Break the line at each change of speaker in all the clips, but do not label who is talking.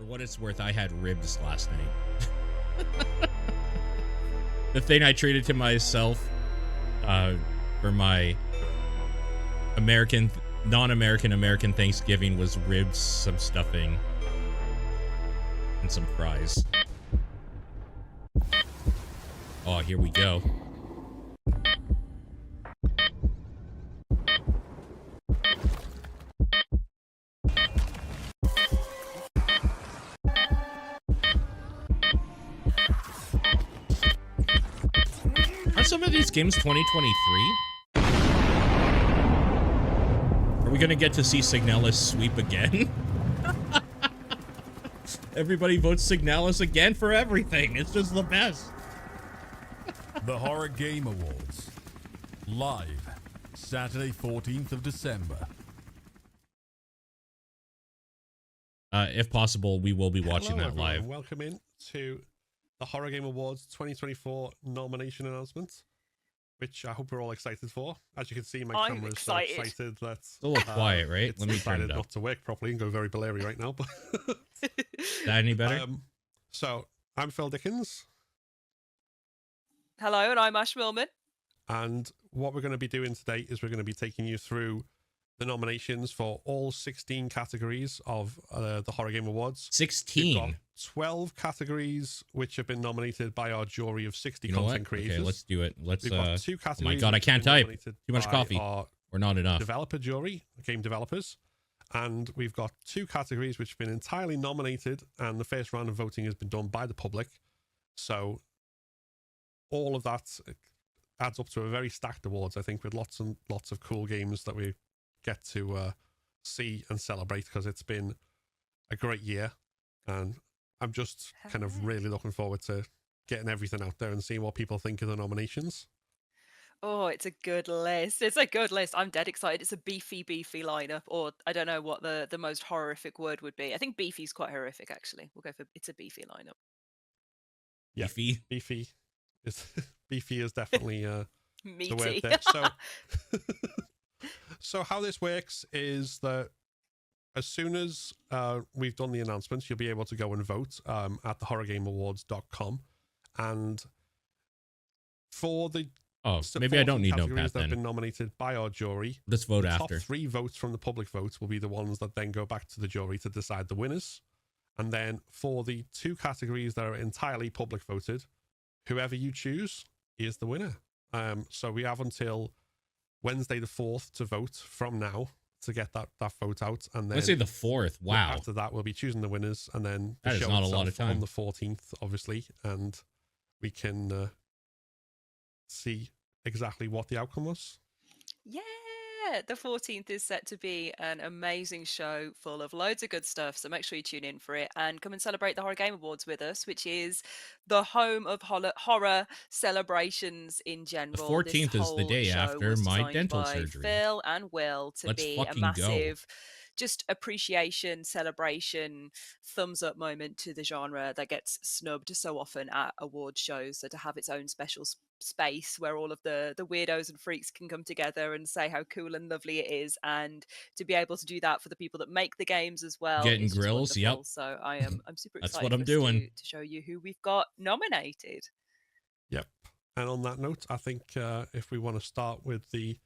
For what it's worth, I had ribs last night. The thing I treated to myself for my non-American Thanksgiving was ribs, some stuffing, and some fries. Oh, here we go. Aren't some of these games 2023? Are we gonna get to see Signalis sweep again? Everybody votes Signalis again for everything. It's just the best.
The Horror Game Awards. Live, Saturday, 14th of December.
If possible, we will be watching
Hello,
that
everyone,
live.
and welcome in to the Horror Game Awards 2024 nomination announcement, which I hope we're all excited for. As you can see, my
I'm
camera's so excited that
It's a little quiet, right?
It's
Let me turn it
decided
up.
not to work properly and go very blurry right now. But
Is that any better?
So I'm Phil Dickens,
Hello, and I'm Ash Millman.
and what we're going to be doing today is we're going to be taking you through the nominations for all 16 categories of the Horror Game Awards. We've got
16.
12 categories which have been nominated by our jury of 60
You know
content
what?
creators.
Okay, let's do it. Let's
We've got two categories.
God, I
which have
can't
been
type.
nominated
Too much
by
coffee.
Our
or not enough.
developer jury, game developers, and we've got two categories which have been entirely nominated, and the first round of voting has been done by the public. So all of that adds up to a very stacked awards, I think, with lots and lots of cool games that we get to see and celebrate, because it's been a great year, and I'm just kind of really looking forward to getting everything out there and seeing what people think of the nominations.
Oh, it's a good list. It's a good list. I'm dead excited. It's a beefy lineup, or I don't know what the most horrific word would be. I think beefy's quite horrific, actually. We'll go for it's a beefy lineup.
Yeah.
Beefy.
Beefy is beefy is definitely the word
Meaty.
there. So how this works is that as soon as we've done the announcements, you'll be able to go and vote at thehorrorgameawards.com. And for the
Oh, maybe I don't need
categories
Notepad
that have
then.
been nominated by our jury,
Let's vote
the
after.
top 3 votes from the public votes will be the ones that then go back to the jury to decide the winners. And then for the 2 categories that are entirely public voted, whoever you choose is the winner. So we have until Wednesday the 4th to vote from now to get that vote out. And then
Let's say the 4th. Wow.
after that, we'll be choosing the winners, and then the
That is
show
not a lot of
itself
time.
on the 14th, obviously, and we can see exactly what the outcome was.
Yeah, the 14th is set to be an amazing show full of loads of good stuff. So make sure you tune in for it and come and celebrate the Horror Game Awards with us, which is the home of horror celebrations in general.
14th
This
is the
whole
day
show
after
was
my
designed
dental
by
surgery.
Phil and Will to
Let's
be a
fucking go.
massive just appreciation, celebration, thumbs up moment to the genre that gets snubbed so often at award shows. So to have its own special space where all of the weirdos and freaks can come together and say how cool and lovely it is, and to be able to do that for the people that make the games as well.
Getting
is just
grills,
wonderful.
yep.
So I'm super
That's
excited
what I'm
for us
doing.
to show you who we've got nominated.
Yep. And on that note, I think if we want to start with the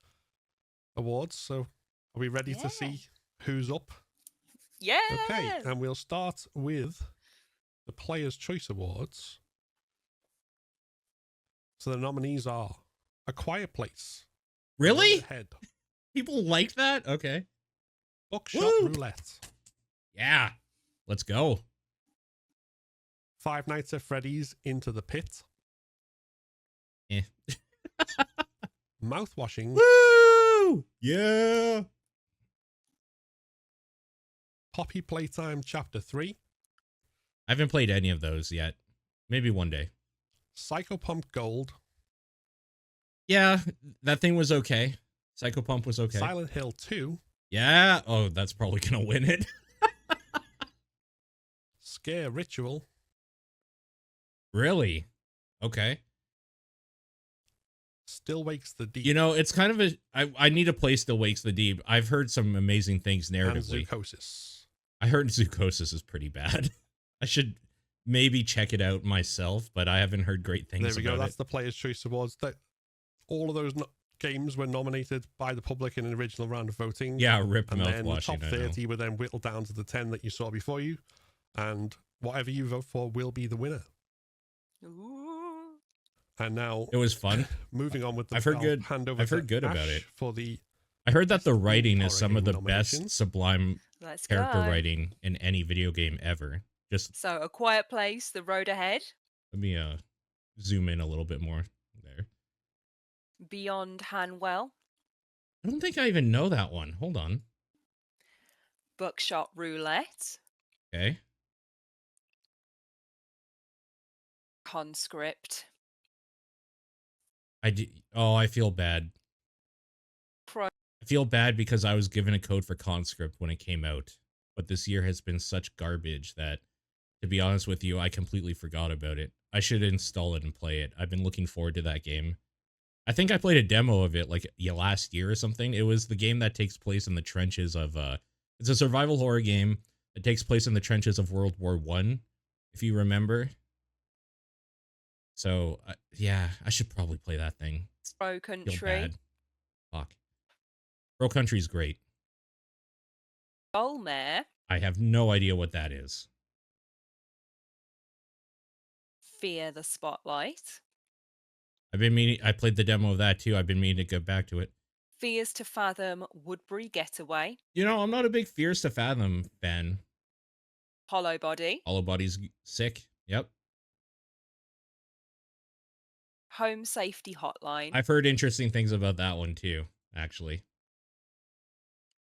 awards, so are we ready to see who's up?
Yeah.
Okay, and we'll start with the Player's Choice Awards. So the nominees are A Quiet Place.
Really?
Head.
People like that? Okay.
Buckshot
Woo!
Roulette.
Yeah. Let's go.
Five Nights at Freddy's Into the Pit.
Eh.
Mouthwashing.
Woo! Yeah.
Poppy Playtime Chapter 3.
I haven't played any of those yet. Maybe one day.
Psychopomp Gold.
Yeah, that thing was okay. Psycho Pump was okay.
Silent Hill 2.
Yeah. Oh, that's probably gonna win it.
Scare Ritual.
Really? Okay.
Still Wakes the Deep.
You know, it's kind of I need to play Still Wakes the Deep. I've heard some amazing things
and
narratively.
Zoocosis.
I heard Zoocosis is pretty bad. I should maybe check it out myself, but I haven't heard great things
There we go.
about
That's
it.
the Players' Choice Awards. That all of those games were nominated by the public in an original round of voting.
Yeah, rip
And
mouth
then the
washing.
top 30 were then whittled down to the 10 that you saw before you. And whatever you vote for will be the winner.
Ooh.
And now,
It was fun.
moving on with the
I've heard
I'll
good-
hand over
I've
to
heard good about
Ash
it.
for the
I heard that the
Best
writing
horror
is some of
game
the best
nominations.
sublime
Let's
character
go.
writing in any video game ever. Just
So, A Quiet Place, The Road Ahead,
let me zoom in a little bit more there.
Beyond Hanwell,
I don't think I even know that one. Hold on.
Buckshot Roulette,
Okay.
Conscript,
I feel bad.
Pro.
I feel bad because I was given a code for Conscript when it came out, but this year has been such garbage that, to be honest with you, I completely forgot about it. I should install it and play it. I've been looking forward to that game. I think I played a demo of it like last year or something. It was the game that takes place in the trenches of it's a survival horror game that takes place in the trenches of World War One, if you remember. So yeah, I should probably play that thing.
Pro
Feel
Country,
bad. Fuck. Pro Country's great.
Golmare,
I have no idea what that is.
Fear the Spotlight,
I've been meaning. I played the demo of that too. I've been meaning to get back to it.
Fears to Fathom, Woodbury Getaway,
You know, I'm not a big Fears to Fathom fan.
Hollow Body,
Hollow Body's sick. Yep.
Home Safety Hotline,
I've heard interesting things about that one too, actually.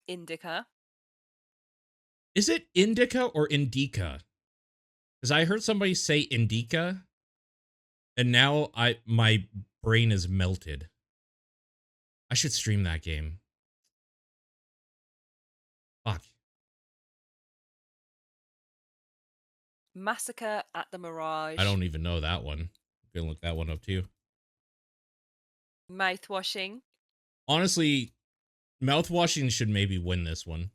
Indica,
Is it Indica or Indica? Because I heard somebody say Indica, and now my brain is melted. I should stream that game. Fuck.
Massacre at the Mirage,
I don't even know that one. I'm gonna look that one up too.
Mouthwashing,
Honestly, Mouthwashing should maybe win this one.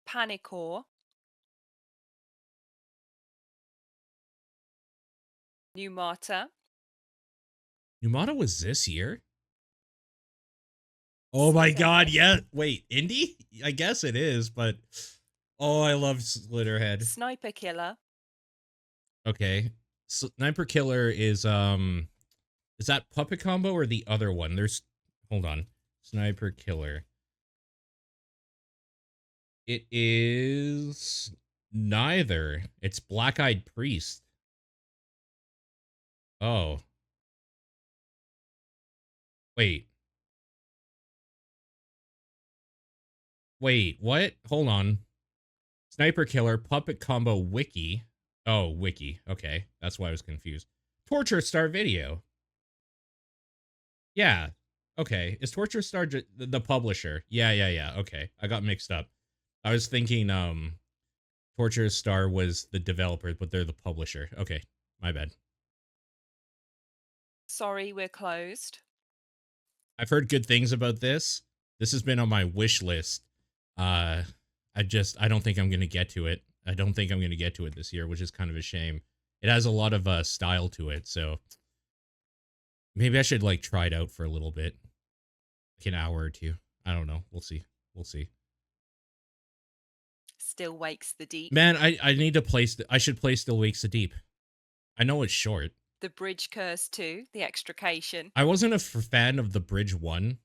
Panicore, Numata,
Numata was this year? Oh my god, yeah. Wait, indie? I guess it is, but oh, I love Slitterhead.
Sniper Killer,
Okay. Sniper Killer is that Puppet Combo or the other one? Hold on. Sniper Killer. It is neither. It's Black Eyed Priest. Oh. Wait, what? Hold on. Sniper Killer, Puppet Combo Wiki. Oh, Wiki. Okay, that's why I was confused. Torture Star Video. Yeah. Okay. Is Torture Star the publisher? Yeah. Okay. I got mixed up. I was thinking Torture Star was the developer, but they're the publisher. Okay. My bad.
Sorry We're Closed,
I've heard good things about this. This has been on my wish list. I don't think I'm going to get to it. I don't think I'm going to get to it this year, which is kind of a shame. It has a lot of style to it, so maybe I should like try it out for a little bit. Like an hour or two. I don't know. We'll see.
Still Wakes the Deep,
Man, I need to play I should play Still Wakes the Deep. I know it's short.
The Bridge Curse 2, The Extrication,
I wasn't a fan of the Bridge 1,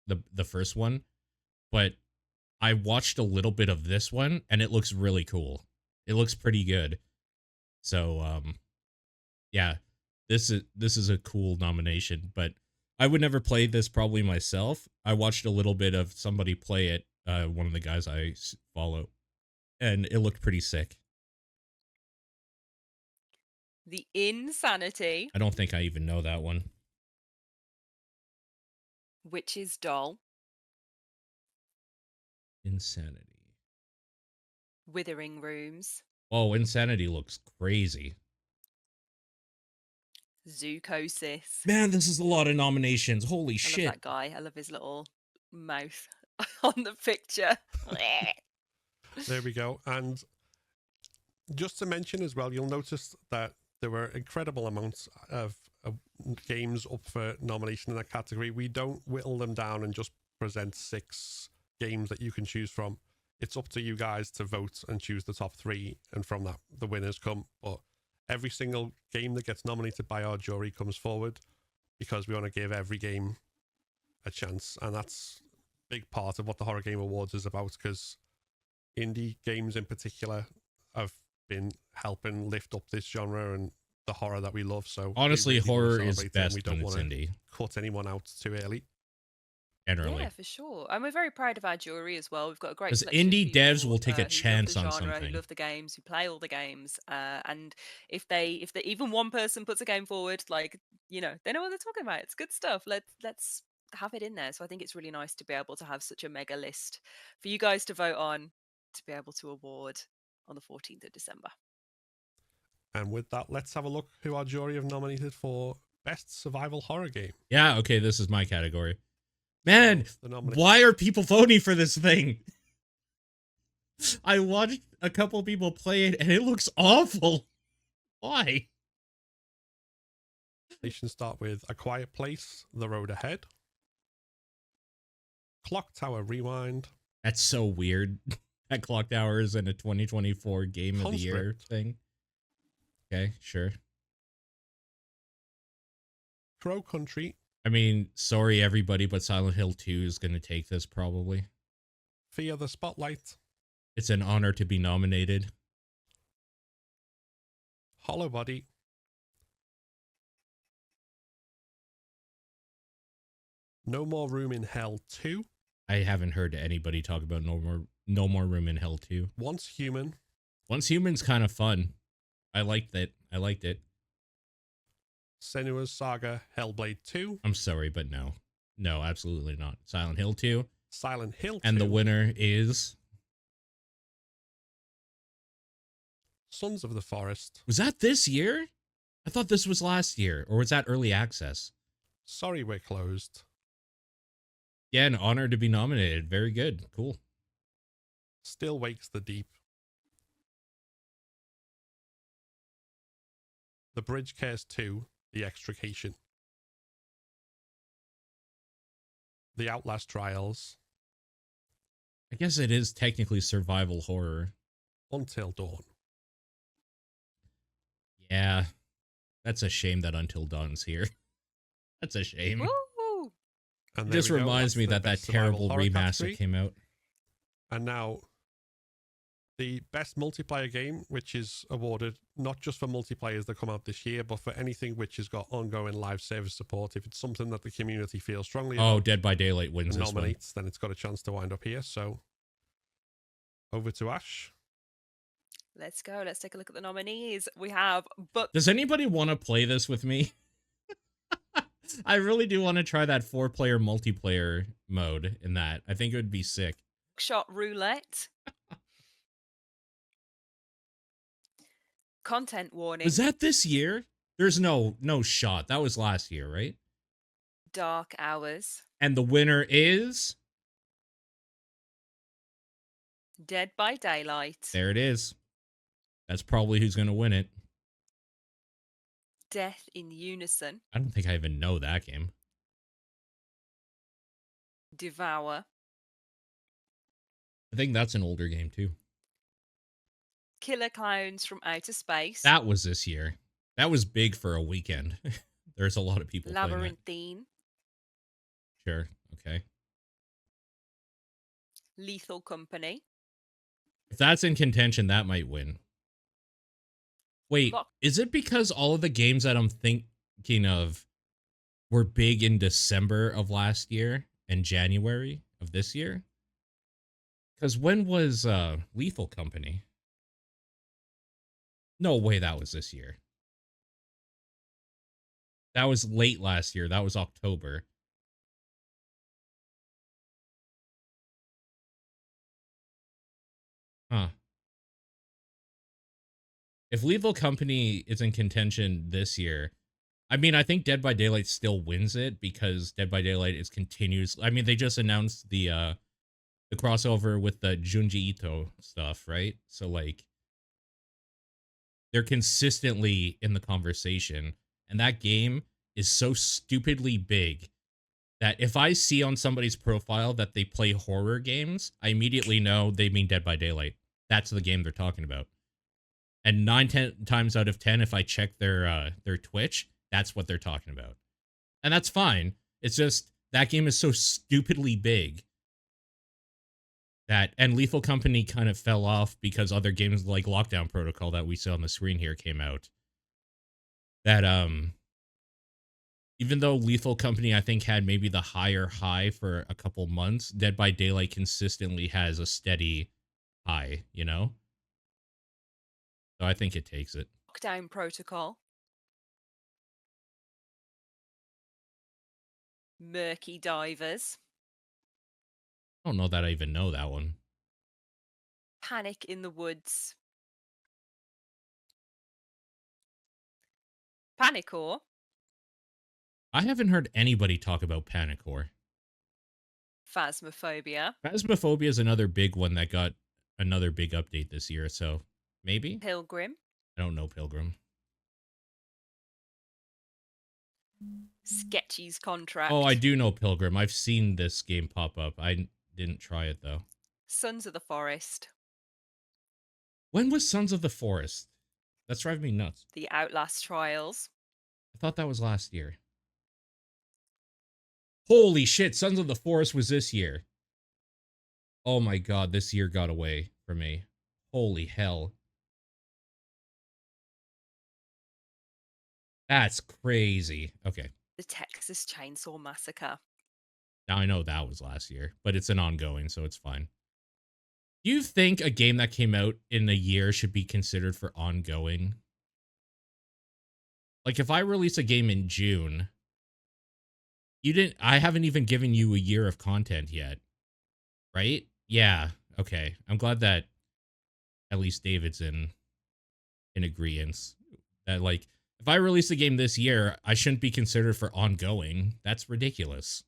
the first one, but I watched a little bit of this one and it looks really cool. It looks pretty good. So yeah, this is a cool nomination, but I would never play this probably myself. I watched a little bit of somebody play it, one of the guys I follow, and it looked pretty sick.
The Insanity,
I don't think I even know that one.
Witch's Doll,
Insanity.
Withering Rooms,
Oh, Insanity looks crazy.
Zoocosis.
Man, this is a lot of nominations. Holy
I
shit.
love that guy. I love his little mouth on the picture.
There we go. And Just to mention as well, you'll notice that there were incredible amounts of games up for nomination in that category. We don't whittle them down and just present 6 games that you can choose from. It's up to you guys to vote and choose the top 3, and from that, the winners come. But every single game that gets nominated by our jury comes forward because we want to give every game a chance, and that's a big part of what the Horror Game Awards is about, because indie games in particular have been helping lift up this genre and the horror that we love. So
honestly,
we really wanna
horror is
celebrate it, and
best
we
when
don't
it's
want to
indie.
cut anyone out too early.
Generally.
Yeah, for sure. And we're very proud of our jury as well. We've got a great
'Cause
selection of
indie devs
people,
will take a
who love
chance
the
on
genre,
something.
who love the games, who play all the games. And if even one person puts a game forward, like, they know what they're talking about. It's good stuff. Let's have it in there. So I think it's really nice to be able to have such a mega list for you guys to vote on, to be able to award on the 14th of December.
And with that, let's have a look who our jury have nominated for Best Survival Horror Game.
Yeah, okay, this is my category. Man,
The nominee-
why are people voting for this thing? I watched a couple people play it and it looks awful. Why?
Nominations start with A Quiet Place, The Road Ahead, Clock Tower Rewind,
That's so weird. That Clock Tower is in a 2024 Game of the Year
Conscript.
thing. Okay, sure.
Crow Country,
I mean, sorry everybody, but Silent Hill 2 is going to take this probably.
Fear the Spotlight,
It's an honor to be nominated.
Hollow Body, No More Room in Hell 2,
I haven't heard anybody talk about No More Room in Hell 2.
Once Human,
Once Human's kind of fun. I liked it.
Senua's Saga Hellblade 2,
I'm sorry, but no. No, absolutely not. Silent Hill 2.
Silent Hill 2,
And the winner is...
Sons of the Forest,
Was that this year? I thought this was last year. Or was that early access?
Sorry We're Closed,
Yeah, an honor to be nominated. Very good. Cool.
Still Wakes the Deep, The Bridge Cares 2, The Extrication, The Outlast Trials,
I guess it is technically survival horror.
Until Dawn.
Yeah. That's a shame that Until Dawn's here. That's a shame.
Woo!
And
It
there
just
we go,
reminds
that's
me
the
that
best
terrible
survival horror
remaster
category.
came out.
And now, the best multiplayer game, which is awarded not just for multiplayers that come out this year, but for anything which has got ongoing live service support. If it's something that the community feels strongly
Oh,
about
Dead by Daylight wins
and
this one.
nominates, then it's got a chance to wind up here. So, over to Ash.
Let's go. Let's take a look at the nominees. We have Book.
Does anybody want to play this with me? I really do want to try that 4-player multiplayer mode in that. I think it would be sick.
Shot Roulette. Content Warning.
Was that this year? There's no shot. That was last year, right?
Dark Hours.
And the winner is...
Dead by Daylight.
There it is. That's probably who's going to win it.
Death in Unison.
I don't think I even know that game.
Devour.
I think that's an older game too.
Killer Clowns from Outer Space.
That was this year. That was big for a weekend. There's a lot of people playing that.
Labyrinthine.
Sure. Okay.
Lethal Company.
If that's in contention, that might win. Wait,
Lock-
is it because all of the games that I'm thinking of were big in December of last year and January of this year? Because when was Lethal Company? No way that was this year. That was late last year. That was October. Huh. If Lethal Company is in contention this year, I mean, I think Dead by Daylight still wins it because Dead by Daylight is continuous. I mean, they just announced the crossover with the Junji Ito stuff, right? So like, They're consistently in the conversation. And that game is so stupidly big that if I see on somebody's profile that they play horror games, I immediately know they mean Dead by Daylight. That's the game they're talking about. And 9 times out of 10, if I check their Twitch, that's what they're talking about. And that's fine. It's just that game is so stupidly big that, and Lethal Company kind of fell off because other games like Lockdown Protocol that we saw on the screen here came out. That even though Lethal Company I think had maybe the higher high for a couple months, Dead by Daylight consistently has a steady high, you know? So I think it takes it.
Lockdown Protocol. Murky Divers.
I don't know that I even know that one.
Panic in the Woods. Panicore.
I haven't heard anybody talk about Panicore.
Phasmophobia.
Phasmophobia is another big one that got another big update this year, so maybe?
Pilgrim.
I don't know Pilgrim.
Sketchy's Contract.
Oh, I do know Pilgrim. I've seen this game pop up. I didn't try it, though.
Sons of the Forest.
When was Sons of the Forest? That's driving me nuts.
The Outlast Trials.
I thought that was last year. Holy shit, Sons of the Forest was this year. Oh my god, this year got away from me. Holy hell. That's crazy. Okay.
The Texas Chainsaw Massacre.
Now I know that was last year, but it's an ongoing, so it's fine. Do you think a game that came out in a year should be considered for ongoing? Like if I release a game in June, I haven't even given you a year of content yet. Right? Yeah. Okay. I'm glad that at least David's in agreeance. That like if I release a game this year, I shouldn't be considered for ongoing. That's ridiculous.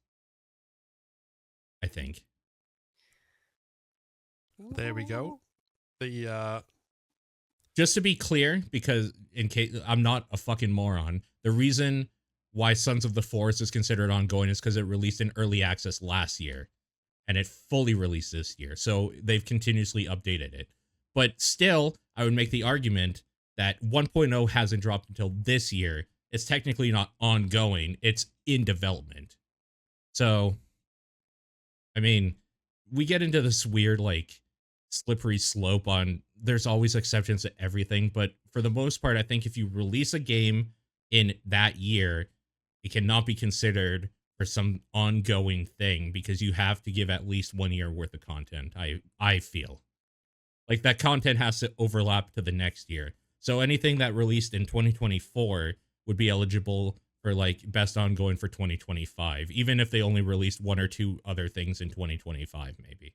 I think.
There we go. The
Just to be clear, because in case I'm not a fucking moron, the reason why Sons of the Forest is considered ongoing is because it released in early access last year and it fully released this year. So they've continuously updated it. But still, I would make the argument that 1.0 hasn't dropped until this year. It's technically not ongoing. It's in development. So, I mean, we get into this weird, like, slippery slope on there's always exceptions to everything. But for the most part, I think if you release a game in that year, it cannot be considered for some ongoing thing because you have to give at least 1 year worth of content. I feel like that content has to overlap to the next year. So anything that released in 2024 would be eligible for like best ongoing for 2025, even if they only released 1 or 2 other things in 2025, maybe.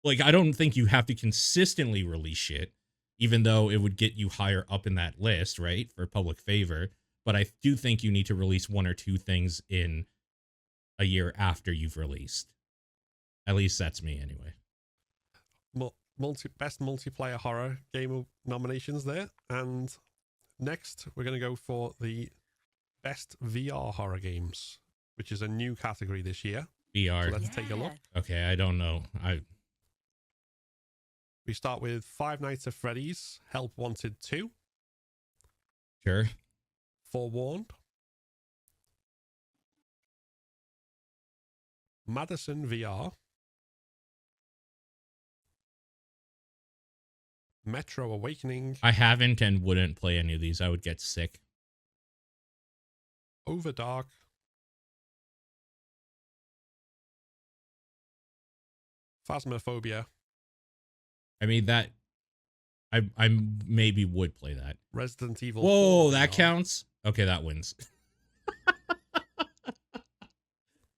Like, I don't think you have to consistently release shit, even though it would get you higher up in that list, right, for public favor. But I do think you need to release 1 or 2 things in a year after you've released. At least that's me, anyway.
best multiplayer horror game nominations there. And next, we're going to go for the best VR horror games, which is a new category this year.
VR.
So let's take a look.
Okay, I don't know.
We start with Five Nights at Freddy's, Help Wanted 2,
Sure.
Forewarned, Madison VR, Metro Awakening,
I haven't and wouldn't play any of these. I would get sick.
Overdark, Phasmophobia,
I mean, that I maybe would play that.
Resident Evil.
Whoa,
4
that
VR.
counts? Okay, that wins.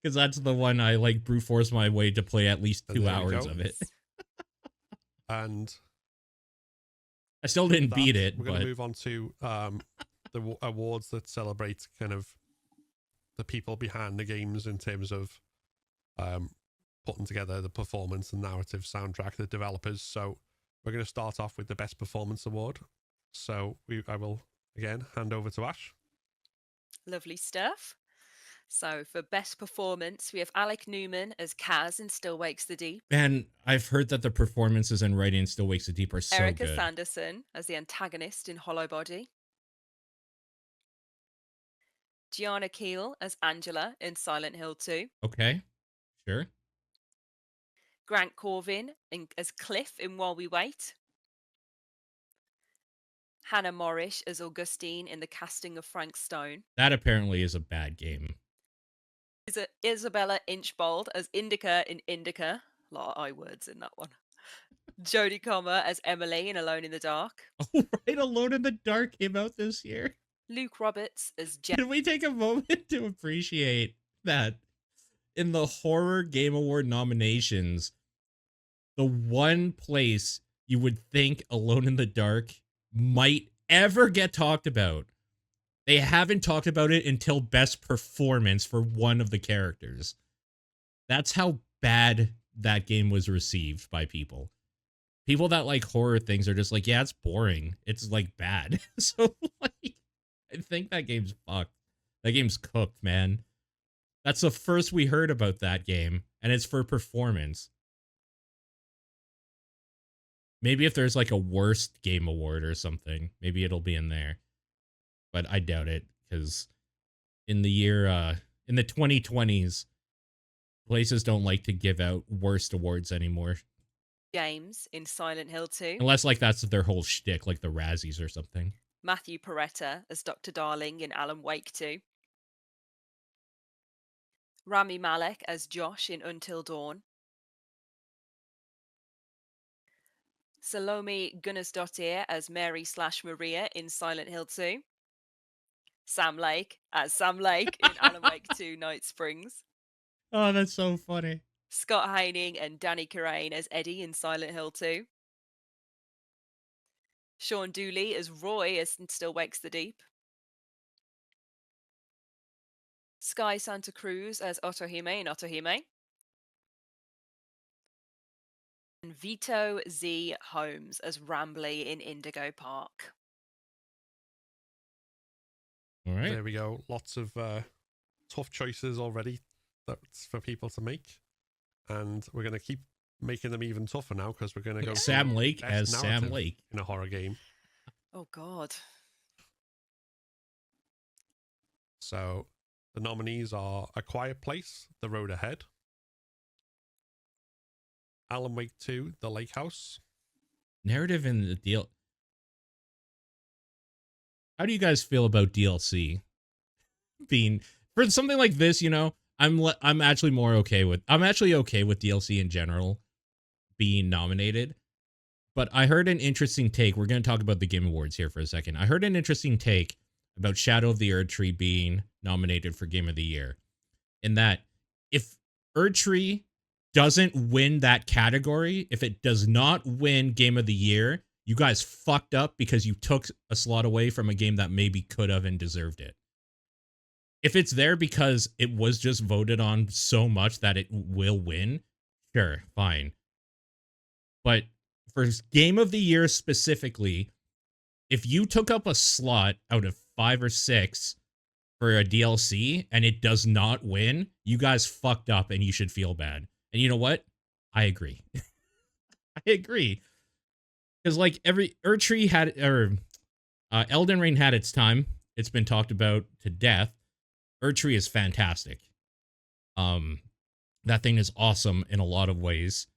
Because that's the one I like brute force my way to play at least
And
2
there we
hours
go.
of it.
And
I still didn't
that,
beat it,
we're going
but
to move on to the awards that celebrate kind of the people behind the games in terms of putting together the performance and narrative soundtrack, the developers. So we're going to start off with the Best Performance Award. So I will again hand over to Ash.
Lovely stuff. So for best performance, we have Alec Newman as Kaz in Still Wakes the Deep.
And I've heard that the performances and writing in Still Wakes the Deep are so
Erica
good.
Sanderson as the antagonist in Hollow Body. Gianna Keel as Angela in Silent Hill 2.
Okay, sure.
Grant Corvin as Cliff in While We Wait. Hannah Morrish as Augustine in the casting of Frank Stone.
That apparently is a bad game.
Isabella Inchbold as Indica in Indica. A lot of I words in that one. Jodie Comer as Emily in Alone in the Dark.
Oh, right, Alone in the Dark came out this year.
Luke Roberts as
Can we take a moment to appreciate that in the Horror Game Award nominations, the one place you would think Alone in the Dark might ever get talked about, they haven't talked about it until best performance for one of the characters. That's how bad that game was received by people. People that like horror things are just like, yeah, it's boring. It's like bad. So like, I think that game's fucked. That game's cooked, man. That's the first we heard about that game, and it's for performance. Maybe if there's like a worst game award or something, maybe it'll be in there. But I doubt it, because in the 2020s, places don't like to give out worst awards anymore.
James in Silent Hill 2.
Unless like that's their whole shtick, like the Razzies or something.
Matthew Peretta as Dr. Darling in Alan Wake 2. Rami Malek as Josh in Until Dawn. Salome Gunnarsdottir as Mary/Maria in Silent Hill 2. Sam Lake as Sam Lake in Alan Wake 2 Night Springs.
Oh, that's so funny.
Scott Heining and Danny Carane as Eddie in Silent Hill 2. Sean Dooley as Roy as Still Wakes the Deep. Sky Santa Cruz as Otohime in Otohime. And Vito Z. Holmes as Rambley in Indigo Park.
All right.
There we go. Lots of tough choices already that's for people to make. And we're going to keep making them even tougher now, because we're going to go
Sam Lake
best
as Sam
narrative
Lake
in a horror game.
Oh, God.
So the nominees are A Quiet Place, The Road Ahead, Alan Wake 2, The Lake House.
Narrative in the deal. How do you guys feel about DLC being for something like this? You know, I'm actually okay with DLC in general being nominated. But I heard an interesting take. We're going to talk about the Game Awards here for a second. I heard an interesting take about Shadow of the Erdtree being nominated for Game of the Year. In that, if Erdtree doesn't win that category, if it does not win Game of the Year, you guys fucked up because you took a slot away from a game that maybe could have and deserved it. If it's there because it was just voted on so much that it will win, sure, fine. But for Game of the Year specifically, if you took up a slot out of 5 or 6 for a DLC and it does not win, you guys fucked up and you should feel bad. And you know what? I agree. I agree. Because like every Erdtree had, or Elden Ring had its time. It's been talked about to death. Erdtree is fantastic. That thing is awesome in a lot of ways.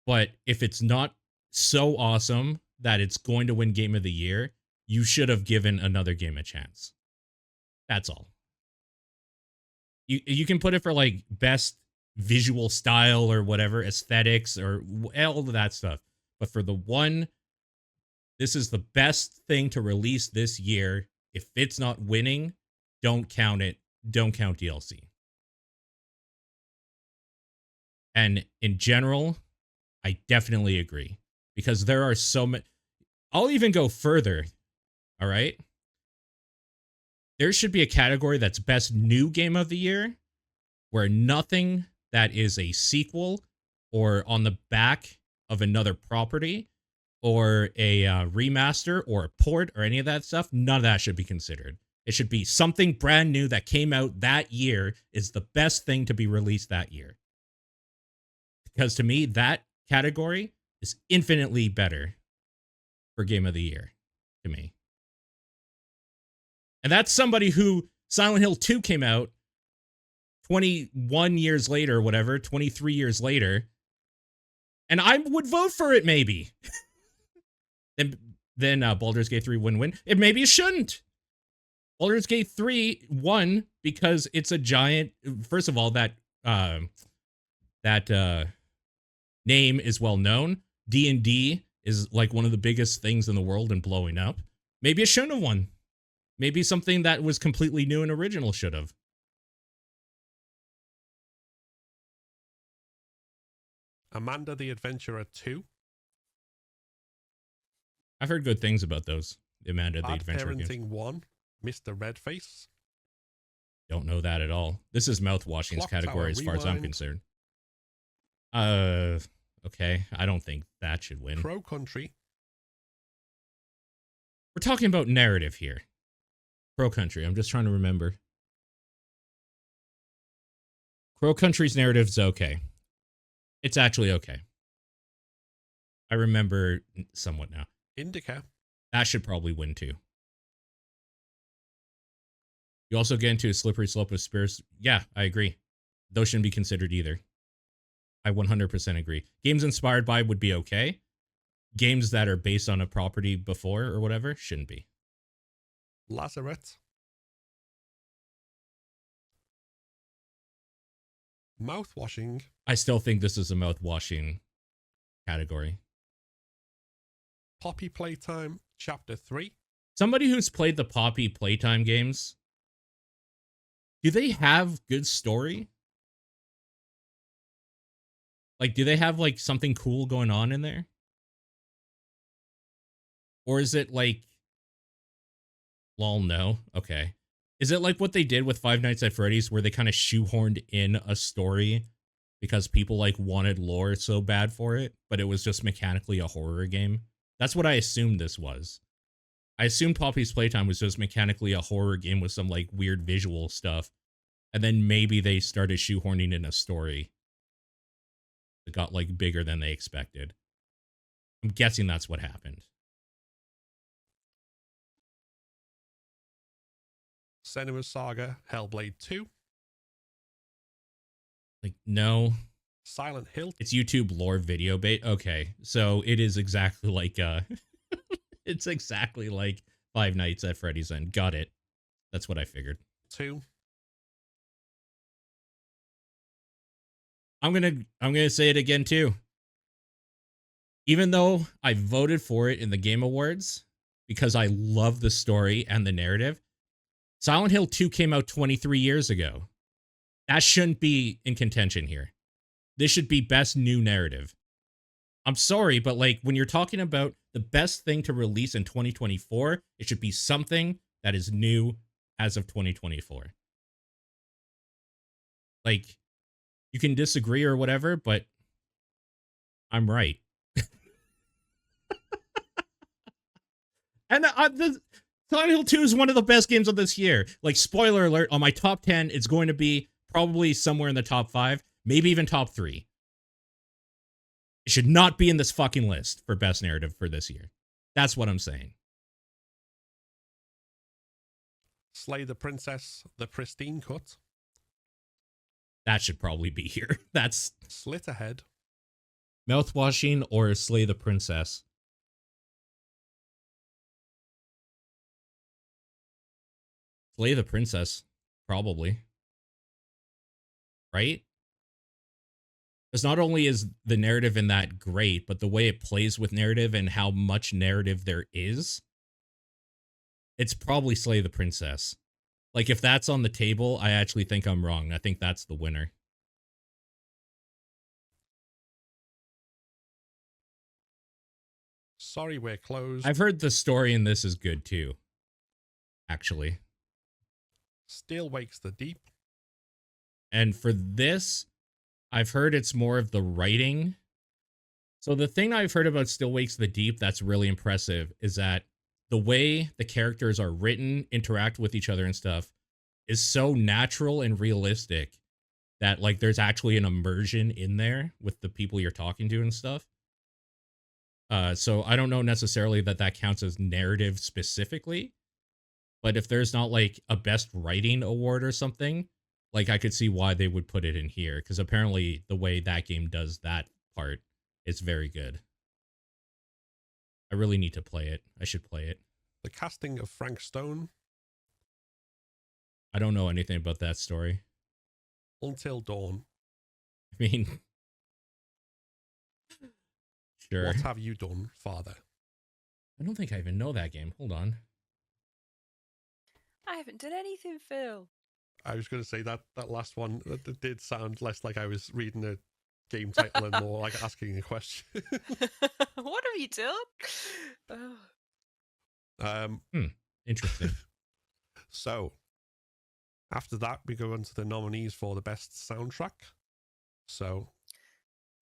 But if it's not so awesome that it's going to win Game of the Year, you should have given another game a chance. That's all. You can put it for like best visual style or whatever, aesthetics or all of that stuff. But for the one, this is the best thing to release this year. If it's not winning, don't count it. Don't count DLC. And in general, I definitely agree. Because there are so many. I'll even go further. All right? There should be a category that's best new game of the year, where nothing that is a sequel or on the back of another property or a remaster or a port or any of that stuff, none of that should be considered. It should be something brand new that came out that year is the best thing to be released that year. Because to me, that category is infinitely better for Game of the Year, to me. And that's somebody who Silent Hill 2 came out 21 years later, whatever, 23 years later, and I would vote for it maybe. then Baldur's Gate 3 wouldn't win. Maybe it shouldn't. Baldur's Gate 3 won because it's a giant. First of all, that name is well known. D&D is like one of the biggest things in the world and blowing up. Maybe it shouldn't have won. Maybe something that was completely new and original should have.
Amanda the Adventurer 2.
I've heard good things about those. Amanda the
Bad
Adventure
Parenting
games.
1. Mr. Redface.
Don't know that at all. This is mouthwashing's
Clock Tower
category as far as I'm
Rewind.
concerned. Okay. I don't think that should win.
Crow Country.
We're talking about narrative here. Crow Country. I'm just trying to remember. Crow Country's narrative's okay. It's actually okay. I remember somewhat now.
Indica.
That should probably win too. You also get into a slippery slope of Spears. Yeah, I agree. Those shouldn't be considered either. I 100% agree. Games inspired by would be okay. Games that are based on a property before or whatever shouldn't be.
Lazarette. Mouthwashing.
I still think this is a mouthwashing category.
Poppy Playtime Chapter 3.
Somebody who's played the Poppy Playtime games, do they have good story? Like, do they have, like, something cool going on in there? Or is it, like... Lol, no. Okay. Is it like what they did with Five Nights at Freddy's, where they kind of shoehorned in a story because people, like, wanted lore so bad for it, but it was just mechanically a horror game? That's what I assumed this was. I assumed Poppy's Playtime was just mechanically a horror game with some, like, weird visual stuff. And then maybe they started shoehorning in a story that got, like, bigger than they expected. I'm guessing that's what happened.
Senua's Saga Hellblade 2.
Like, no.
Silent Hill.
It's YouTube lore video bait. Okay. So it is exactly like, it's exactly like Five Nights at Freddy's End. Got it. That's what I figured.
2.
I'm gonna say it again too. Even though I voted for it in the Game Awards because I love the story and the narrative, Silent Hill 2 came out 23 years ago. That shouldn't be in contention here. This should be best new narrative. I'm sorry, but like when you're talking about the best thing to release in 2024, it should be something that is new as of 2024. Like, you can disagree or whatever, but I'm right. And Silent Hill 2 is one of the best games of this year. Like, spoiler alert, on my top 10, it's going to be probably somewhere in the top 5, maybe even top 3. It should not be in this fucking list for best narrative for this year. That's what I'm saying.
Slay the Princess, the Pristine Cut.
That should probably be here. That's
Slitterhead.
mouthwashing or Slay the Princess. Slay the Princess, probably. Right? Because not only is the narrative in that great, but the way it plays with narrative and how much narrative there is, it's probably Slay the Princess. Like, if that's on the table, I actually think I'm wrong. I think that's the winner.
Sorry, We're Closed.
I've heard the story in this is good too. Actually.
Still Wakes the Deep.
And for this, I've heard it's more of the writing. So the thing I've heard about Still Wakes the Deep that's really impressive is that the way the characters are written, interact with each other and stuff is so natural and realistic that like there's actually an immersion in there with the people you're talking to and stuff. So I don't know necessarily that counts as narrative specifically, but if there's not like a best writing award or something, like I could see why they would put it in here, because apparently the way that game does that part is very good. I really need to play it. I should play it.
The casting of Frank Stone,
I don't know anything about that story.
Until Dawn.
I mean, sure.
What have you done, Father?
I don't think I even know that game. Hold on.
I haven't done anything, Phil.
I was going to say that last one that did sound less like I was reading a game title and more like asking a question.
What have you done? Oh.
Interesting.
So, after that, we go on to the nominees for the best soundtrack. So,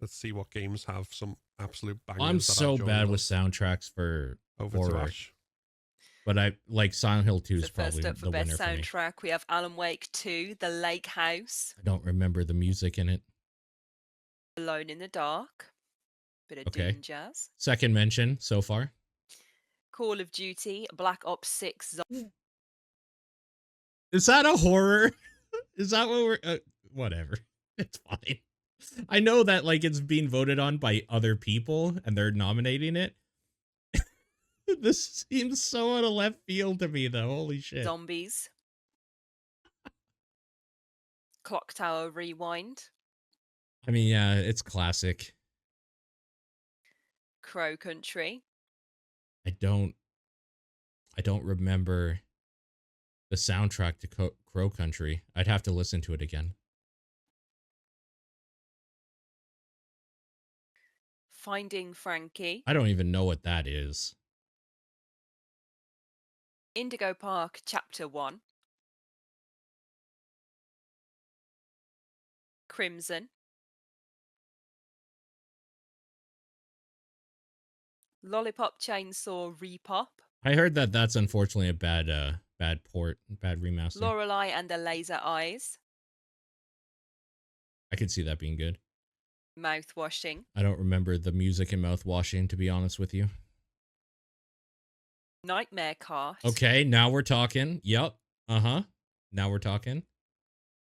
let's see what games have some absolute bangers.
I'm
that
so
are joining
bad with
us.
soundtracks for
Over
horror.
to Ash.
But I like Silent Hill 2 is
So
probably
first up for
the
best
winner for me.
soundtrack, we have Alan Wake 2, The Lake House,
I don't remember the music in it.
Alone in the Dark, bit of
Okay.
Doom Jazz,
Second mention so far.
Call of Duty, Black Ops 6,
Is that a horror? Is that what we're whatever. It's fine. I know that like it's being voted on by other people and they're nominating it. This seems so out of left field to me though. Holy shit.
Zombies, Clock Tower Rewind,
I mean, yeah, it's classic.
Crow Country,
I don't remember the soundtrack to Crow Country. I'd have to listen to it again.
Finding Frankie,
I don't even know what that is.
Indigo Park Chapter 1, Crimson, Lollipop Chainsaw Repop,
I heard that that's unfortunately a bad port, bad remaster.
Lorelei and the Laser Eyes,
I could see that being good.
Mouthwashing,
I don't remember the music in Mouthwashing, to be honest with you.
Nightmare Cart,
Okay, now we're talking. Yep. Uh-huh. Now we're talking.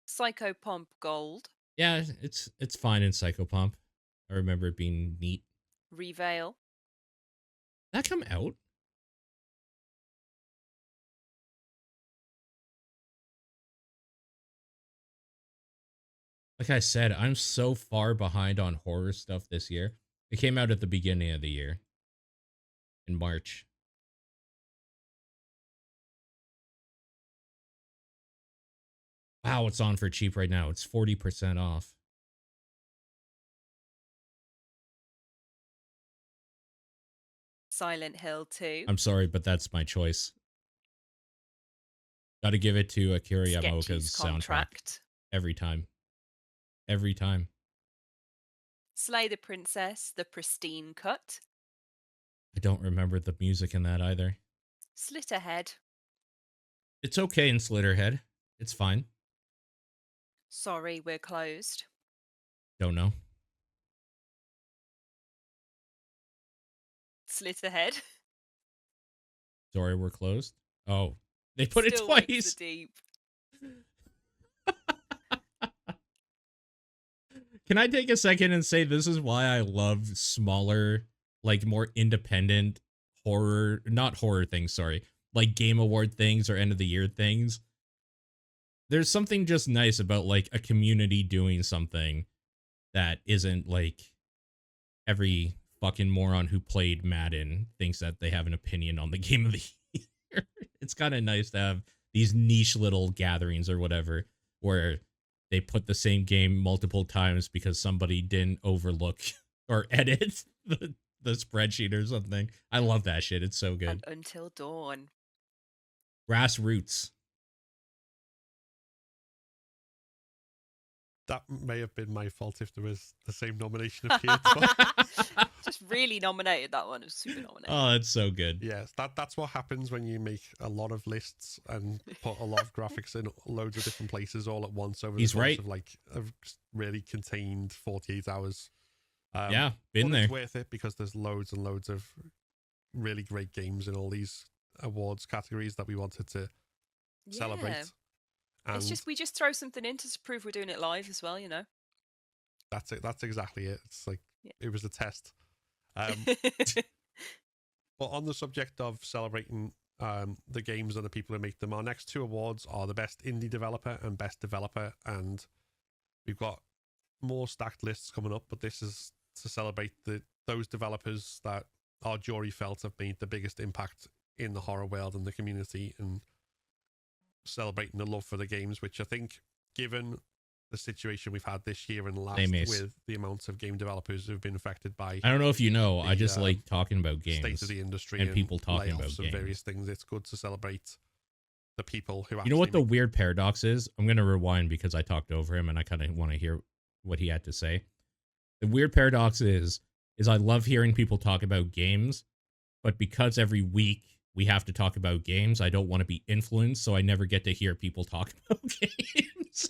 Psychopomp Gold,
Yeah, it's fine in Psychopomp. I remember it being neat.
Reveal,
That come out? Like I said, I'm so far behind on horror stuff this year. It came out at the beginning of the year. In March. Wow, it's on for cheap right now. It's 40% off.
Silent Hill 2,
I'm sorry, but that's my choice. Gotta give it to Akira Yamaoka's
Sketchy's
soundtrack.
Contract,
Every time. Every time.
Slay the Princess, The Pristine Cut,
I don't remember the music in that either.
Slitterhead,
It's okay in Slitterhead. It's fine.
Sorry We're Closed,
Don't know.
Slitterhead,
Sorry, we're closed. Oh, they put
Still Wakes
it twice.
the Deep,
Can I take a second and say this is why I love smaller, like more independent horror, not horror things, sorry, like Game Award things or end of the year things. There's something just nice about like a community doing something that isn't like every fucking moron who played Madden thinks that they have an opinion on the game of the year. It's kind of nice to have these niche little gatherings or whatever where they put the same game multiple times because somebody didn't overlook or edit the spreadsheet or something. I love that shit. It's so good.
and Until Dawn.
Grassroots.
That may have been my fault if there was the same nomination appeared. But
Just really nominated that one. It was super nominated.
Oh, it's so good.
yes, that's what happens when you make a lot of lists and put a lot of graphics in loads of different places all at once over
He's
the course
right.
of like a really contained 48 hours.
Yeah, been
but
there.
It's worth it because there's loads and loads of really great games in all these awards categories that we wanted to celebrate.
Yeah.
And
It's just we just throw something in to prove we're doing it live as well, you know.
that's it. That's exactly it. It's like
Yeah.
it was a test. But on the subject of celebrating the games and the people who make them, our next two awards are the best indie developer and best developer, and we've got more stacked lists coming up. But this is to celebrate those developers that our jury felt have made the biggest impact in the horror world and the community, and celebrating the love for the games, which I think, given the situation we've had this year and last
Same ace.
with the amount of game developers who've been affected by
I don't know if you know, I
the,
just like talking about
state
games.
of the industry
and people talking
layoffs
about
and
games.
various things, it's good to celebrate the people who
You
actually
know what the
make-
weird paradox is? I'm going to rewind because I talked over him and I kind of want to hear what he had to say. The weird paradox is I love hearing people talk about games, but because every week we have to talk about games, I don't want to be influenced, so I never get to hear people talk about games.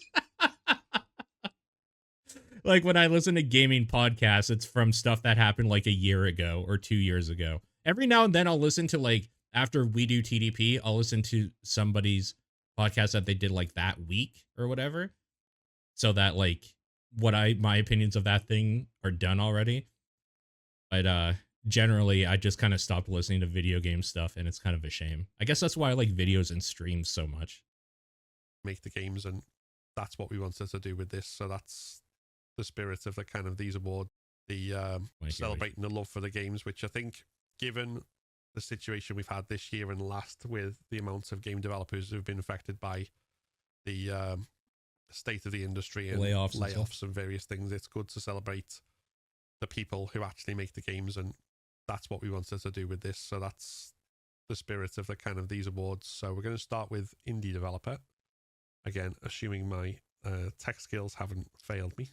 Like when I listen to gaming podcasts, it's from stuff that happened like a year ago or 2 years ago. Every now and then I'll listen to like, after we do TDP, I'll listen to somebody's podcast that they did like that week or whatever. So that like my opinions of that thing are done already. But generally I just kind of stopped listening to video game stuff, and it's kind of a shame. I guess that's why I like videos and streams so much.
make the games, and that's what we wanted to do with this. So that's the spirit of the kind of these awards, the
Wait.
celebrating the love for the games, which I think, given the situation we've had this year and last with the amount of game developers who've been affected by the state of the industry and
Layoffs and
various things, it's good to celebrate the people who actually make the games, and that's what we wanted to do with this. So that's the spirit of the kind of these awards. So we're going to start with indie developer, again assuming my tech skills haven't failed me.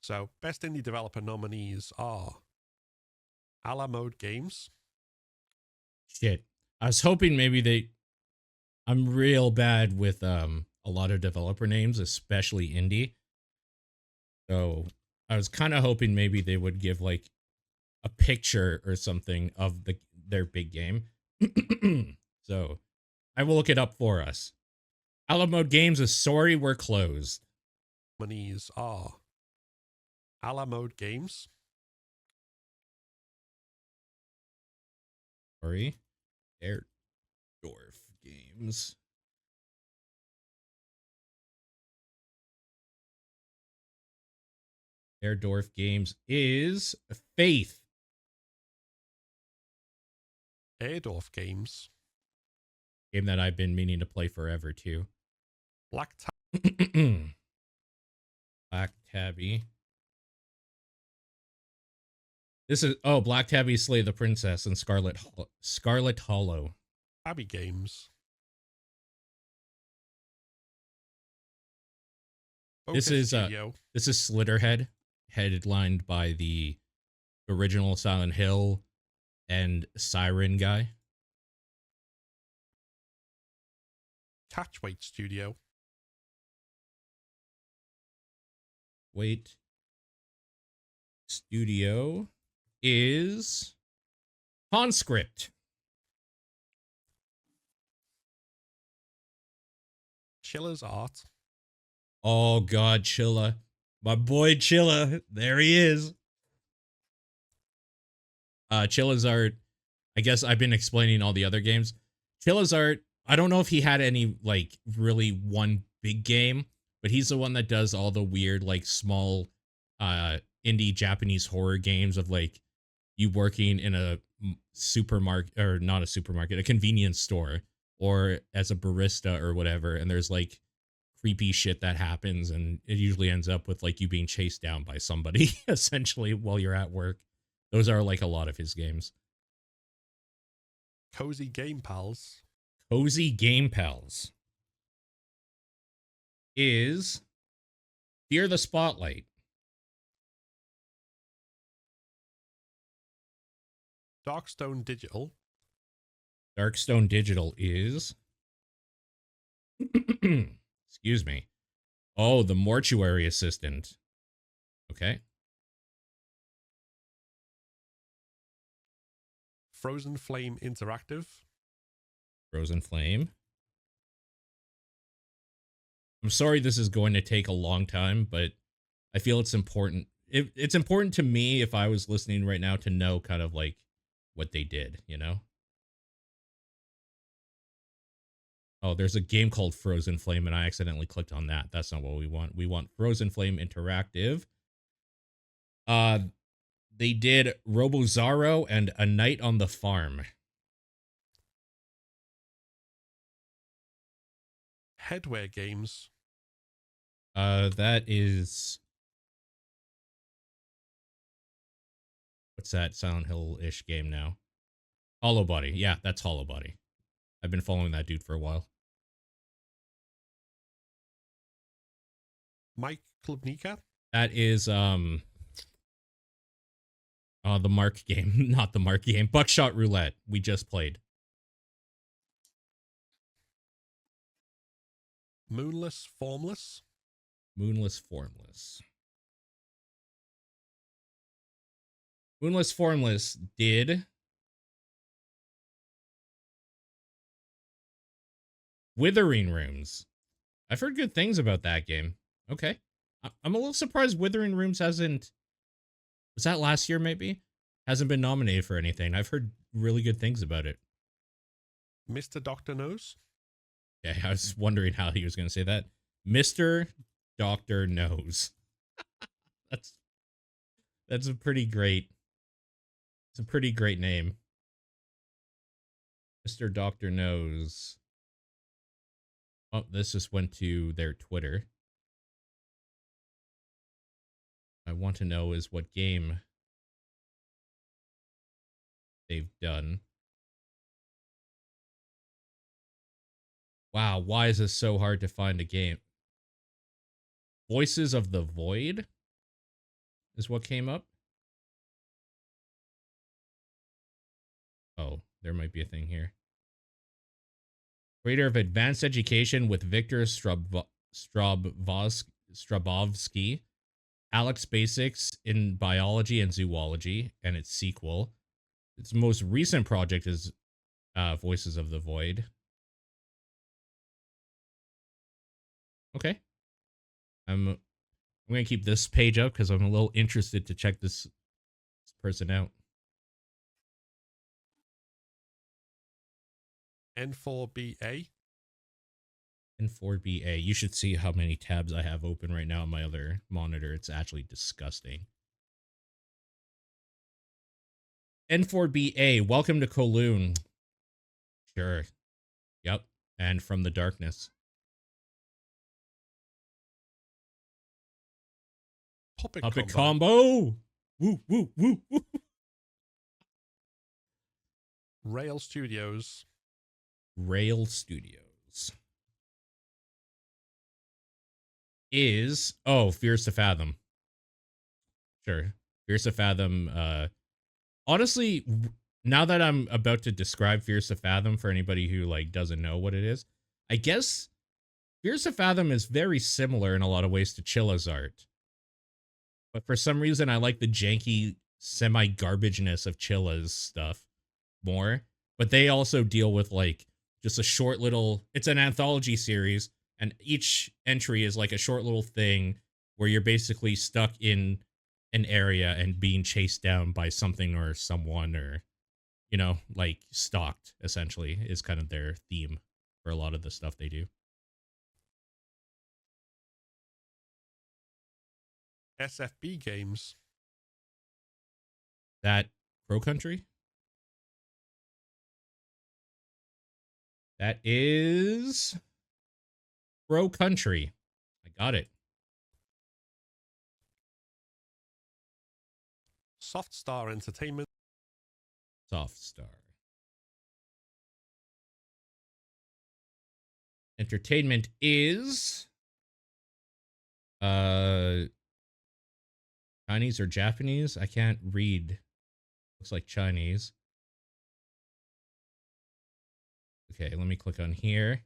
So best indie developer nominees are A La Mode Games,
Shit. I was hoping maybe I'm real bad with a lot of developer names, especially indie. So I was kind of hoping maybe they would give like a picture or something of their big game. So I will look it up for us. A La Mode Games is sorry we're closed.
nominees are A La Mode Games,
Sorry. Airdorf Games. Airdorf Games is Faith.
Airdorf Games,
Game that I've been meaning to play forever too.
Black
Black Tabby. This is Black Tabby Slay the Princess and Scarlet Hollow.
Tabby Games,
This
Focus
is,
Studio,
This is Slitterhead, headlined by the original Silent Hill and Siren guy.
Catchweight Studio,
Wait. Studio is Conscript.
Chiller's Art,
Oh God, Chilla. My boy Chilla. There he is. Chilla's Art. I guess I've been explaining all the other games. Chilla's Art, I don't know if he had any like really one big game, but he's the one that does all the weird like small indie Japanese horror games of like you working in a supermarket, or not a supermarket, a convenience store, or as a barista or whatever, and there's like creepy shit that happens, and it usually ends up with like you being chased down by somebody essentially while you're at work. Those are like a lot of his games.
Cozy Game Pals,
Cozy Game Pals. is Fear the Spotlight.
Darkstone Digital.
Darkstone Digital is excuse me. Oh, the Mortuary Assistant. Okay.
Frozen Flame Interactive.
Frozen Flame. I'm sorry this is going to take a long time, but I feel it's important. It's important to me if I was listening right now to know kind of like what they did, you know? Oh, there's a game called Frozen Flame, and I accidentally clicked on that. That's not what we want. We want Frozen Flame Interactive. They did Robozaro and A Night on the Farm.
Headwear Games.
That is... What's that Silent Hill-ish game now? Hollow Body. Yeah, that's Hollow Body. I've been following that dude for a while.
Mike Klubnika.
That is the Mark game, not the Mark game. Buckshot Roulette. We just played.
Moonless Formless.
Moonless Formless. Moonless Formless did Withering Rooms. I've heard good things about that game. Okay. I'm a little surprised Withering Rooms hasn't... Was that last year, maybe? Hasn't been nominated for anything. I've heard really good things about it.
Mr. Doctor Knows.
Okay, I was wondering how he was going to say that. Mr. Doctor Knows. That's a pretty great... It's a pretty great name. Mr. Doctor Knows. Oh, this just went to their Twitter. I want to know is what game they've done. Wow, why is this so hard to find a game? Voices of the Void is what came up. Oh, there might be a thing here. Creator of Advanced Education with Victor Strabovsky. Alex Basics in Biology and Zoology, and its sequel. Its most recent project is Voices of the Void. Okay. I'm going to keep this page up because I'm a little interested to check this person out.
N4BA.
N4BA. You should see how many tabs I have open right now on my other monitor. It's actually disgusting. N4BA. Welcome to Kowloon. Sure. Yep. And From the Darkness. Puppet Combo. Woo, woo, woo, woo.
Rail Studios.
Rail Studios. Is Fears to Fathom. Sure. Fears to Fathom. Honestly, now that I'm about to describe Fears to Fathom for anybody who like doesn't know what it is, I guess Fears to Fathom is very similar in a lot of ways to Chilla's art. But for some reason, I like the janky, semi-garbageness of Chilla's stuff more. But they also deal with like just a short little... It's an anthology series, and each entry is like a short little thing where you're basically stuck in an area and being chased down by something or someone, or, you know, like stalked, essentially, is kind of their theme for a lot of the stuff they do.
SFB Games.
That Crow Country? That is Crow Country. I got it.
Soft Star Entertainment.
Soft Star Entertainment is Uh, Chinese or Japanese? I can't read. Looks like Chinese. Okay, let me click on here.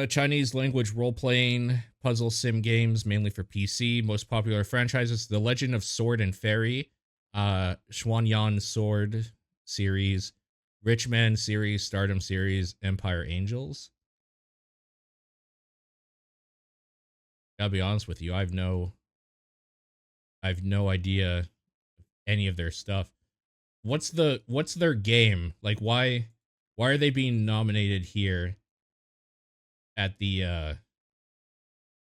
Chinese language role-playing puzzle sim games, mainly for PC. Most popular franchises: The Legend of Sword and Fairy, Xuanyan Sword series, Richman series, Stardom series, Empire Angels. Gotta be honest with you, I've no idea any of their stuff. What's their game? Like, why are they being nominated here at the all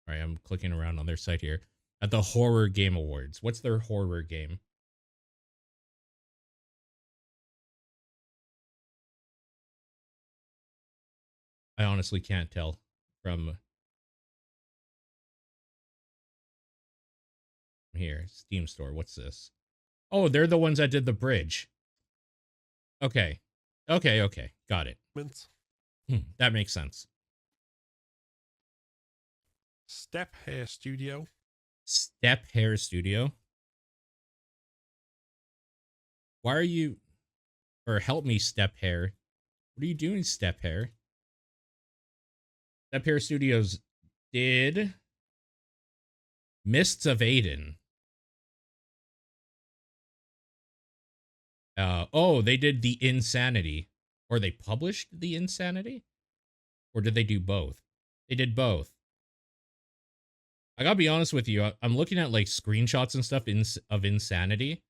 right, I'm clicking around on their site here. At the Horror Game Awards. What's their horror game? I honestly can't tell from here. Steam store. What's this? Oh, they're the ones that did the bridge. Okay. Okay. Got it.
Mint.
That makes sense.
Step Hair Studio.
Step Hair Studio. Why are you... Or help me, Step Hair. What are you doing, Step Hair? Step Hair Studios did... Mists of Aiden. Oh, they did The Insanity. Or they published The Insanity? Or did they do both? They did both. I gotta be honest with you. I'm looking at like screenshots and stuff of Insanity.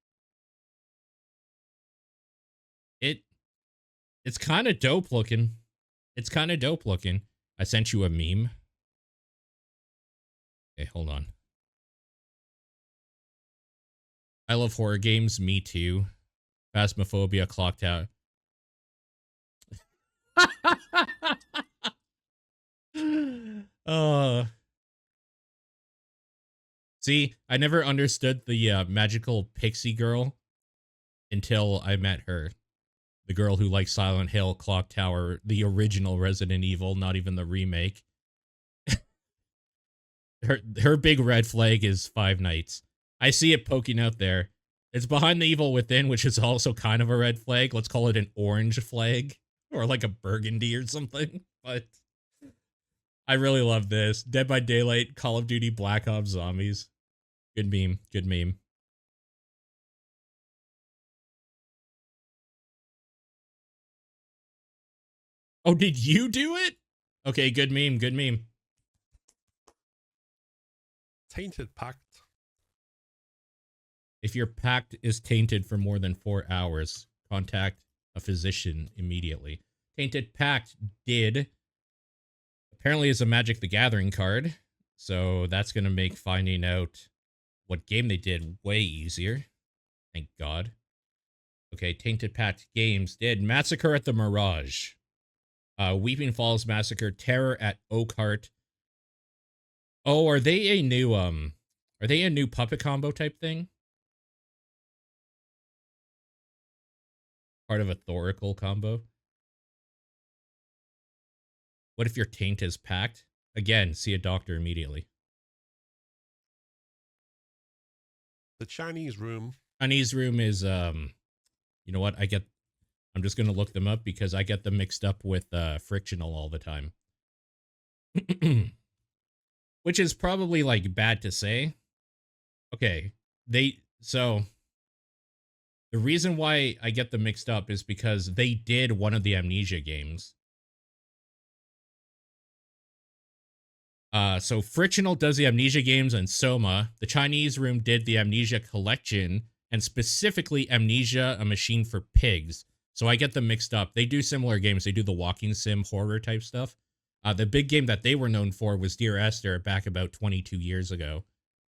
It's kind of dope looking. It's kind of dope looking. I sent you a meme. Okay, hold on. I love horror games. Me too. Phasmophobia, Clock Tower. See, I never understood the magical pixie girl until I met her. The girl who likes Silent Hill, Clock Tower, the original Resident Evil, not even the remake. her big red flag is Five Nights. I see it poking out there. It's behind the Evil Within, which is also kind of a red flag. Let's call it an orange flag. Or like a burgundy or something. But I really love this. Dead by Daylight, Call of Duty, Black Ops Zombies. Good meme. Good meme. Oh, did you do it? Okay, good meme. Good meme.
Tainted Pact.
If your pact is tainted for more than 4 hours, contact a physician immediately. Tainted Pact did. Apparently it's a Magic the Gathering card. So that's going to make finding out what game they did way easier. Thank God. Okay, Tainted Pact Games did Massacre at the Mirage. Weeping Falls Massacre, Terror at Oakheart. Oh, are they a new puppet combo type thing? Part of a Thorical combo? What if your taint is packed? Again, see a doctor immediately.
The Chinese Room.
Chinese Room is, you know what? I'm just going to look them up because I get them mixed up with Frictional all the time. Which is probably, like, bad to say. Okay. So, the reason why I get them mixed up is because they did one of the Amnesia games. So Frictional does the Amnesia games and Soma. The Chinese Room did the Amnesia collection and specifically Amnesia, A Machine for Pigs. So I get them mixed up. They do similar games. They do the walking sim horror type stuff. The big game that they were known for was Dear Esther back about 22 years ago.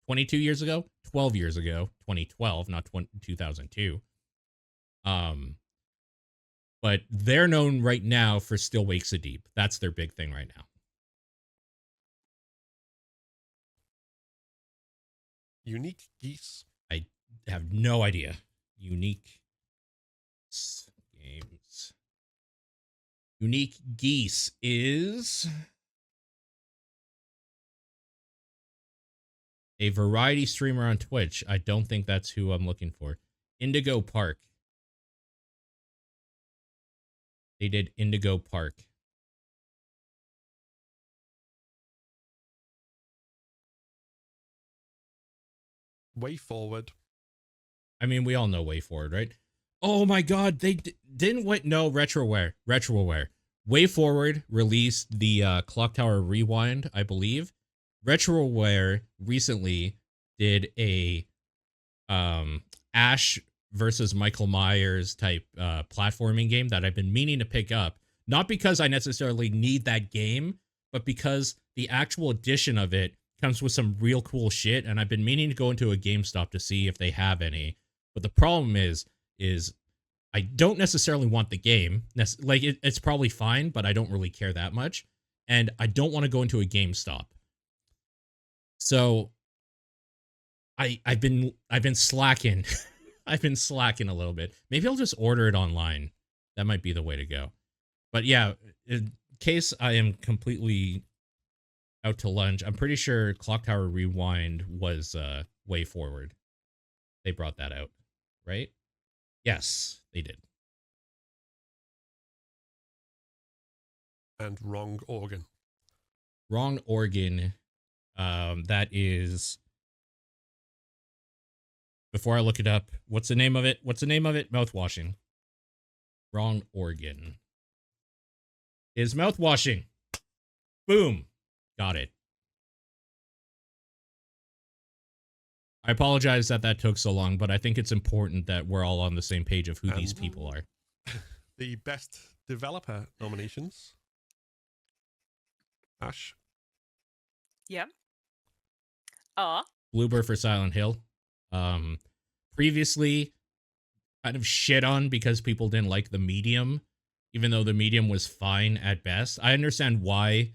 22 years ago? 12 years ago. 2012, not 2002. But they're known right now for Still Wakes a Deep. That's their big thing right now.
Unique Geese.
I have no idea. Unique games. Unique Geese is A variety streamer on Twitch. I don't think that's who I'm looking for. Indigo Park. They did Indigo Park.
Way Forward.
I mean, we all know Way Forward, right? Oh my god, they didn't wait. No, Retroware. Way Forward released the Clock Tower Rewind, I believe. Retroware recently did a Ash versus Michael Myers type platforming game that I've been meaning to pick up. Not because I necessarily need that game, but because the actual edition of it comes with some real cool shit, and I've been meaning to go into a GameStop to see if they have any. But the problem is I don't necessarily want the game. Like, it's probably fine, but I don't really care that much. And I don't want to go into a GameStop. So I've been slacking. I've been slacking a little bit. Maybe I'll just order it online. That might be the way to go. But yeah, in case I am completely out to lunch, I'm pretty sure Clock Tower Rewind was Way Forward. They brought that out, right? Yes, they did.
And Wrong Organ.
Wrong Organ. That is. Before I look it up, what's the name of it? Mouthwashing. Wrong Organ. Is mouthwashing. Boom. Got it. I apologize that took so long, but I think it's important that we're all on the same page of who these people are.
The best developer nominations. Ash.
Yeah.
Bloober for Silent Hill. Previously kind of shit on because people didn't like the medium, even though the medium was fine at best. I understand why.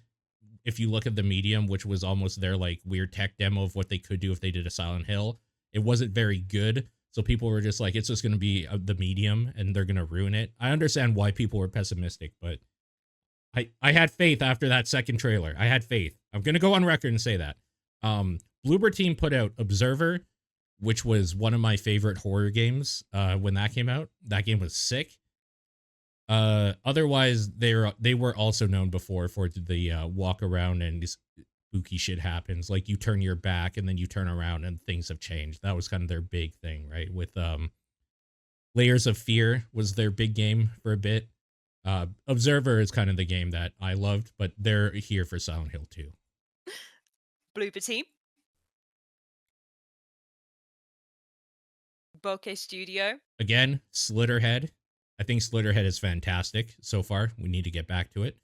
If you look at the medium, which was almost their like weird tech demo of what they could do if they did a Silent Hill, it wasn't very good. So people were just like, it's just going to be the medium and they're going to ruin it. I understand why people were pessimistic, but I had faith after that second trailer. I had faith. I'm going to go on record and say that. Bloober Team put out Observer, which was one of my favorite horror games when that came out. That game was sick. Otherwise, they were also known before for the walk around and spooky shit happens. Like, you turn your back and then you turn around and things have changed. That was kind of their big thing, right? With Layers of Fear was their big game for a bit. Observer is kind of the game that I loved, but they're here for Silent Hill 2.
Bloober Team. Bokeh Studio.
Again, Slitterhead. I think Slitterhead is fantastic so far. We need to get back to it.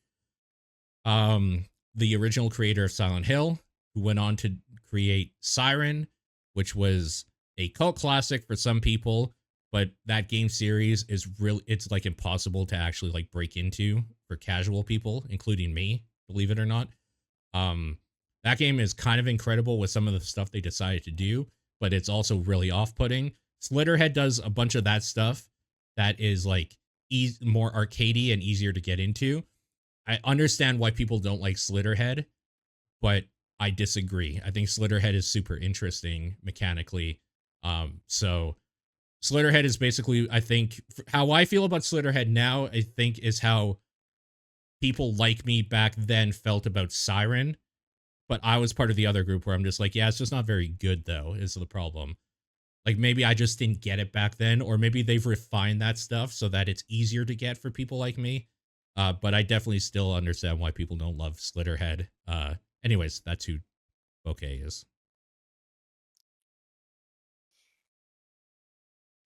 The original creator of Silent Hill, who went on to create Siren, which was a cult classic for some people, but that game series is really, it's like impossible to actually like break into for casual people, including me, believe it or not. That game is kind of incredible with some of the stuff they decided to do, but it's also really off-putting. Slitterhead does a bunch of that stuff that is like more arcadey and easier to get into. I understand why people don't like Slitterhead, but I disagree. I think Slitterhead is super interesting mechanically. So Slitterhead is basically, I think, how I feel about Slitterhead now, I think, is how people like me back then felt about Siren. But I was part of the other group where I'm just like, yeah, it's just not very good, though, is the problem. Like, maybe I just didn't get it back then, or maybe they've refined that stuff so that it's easier to get for people like me. But I definitely still understand why people don't love Slitterhead. Anyways, that's who Bokeh is.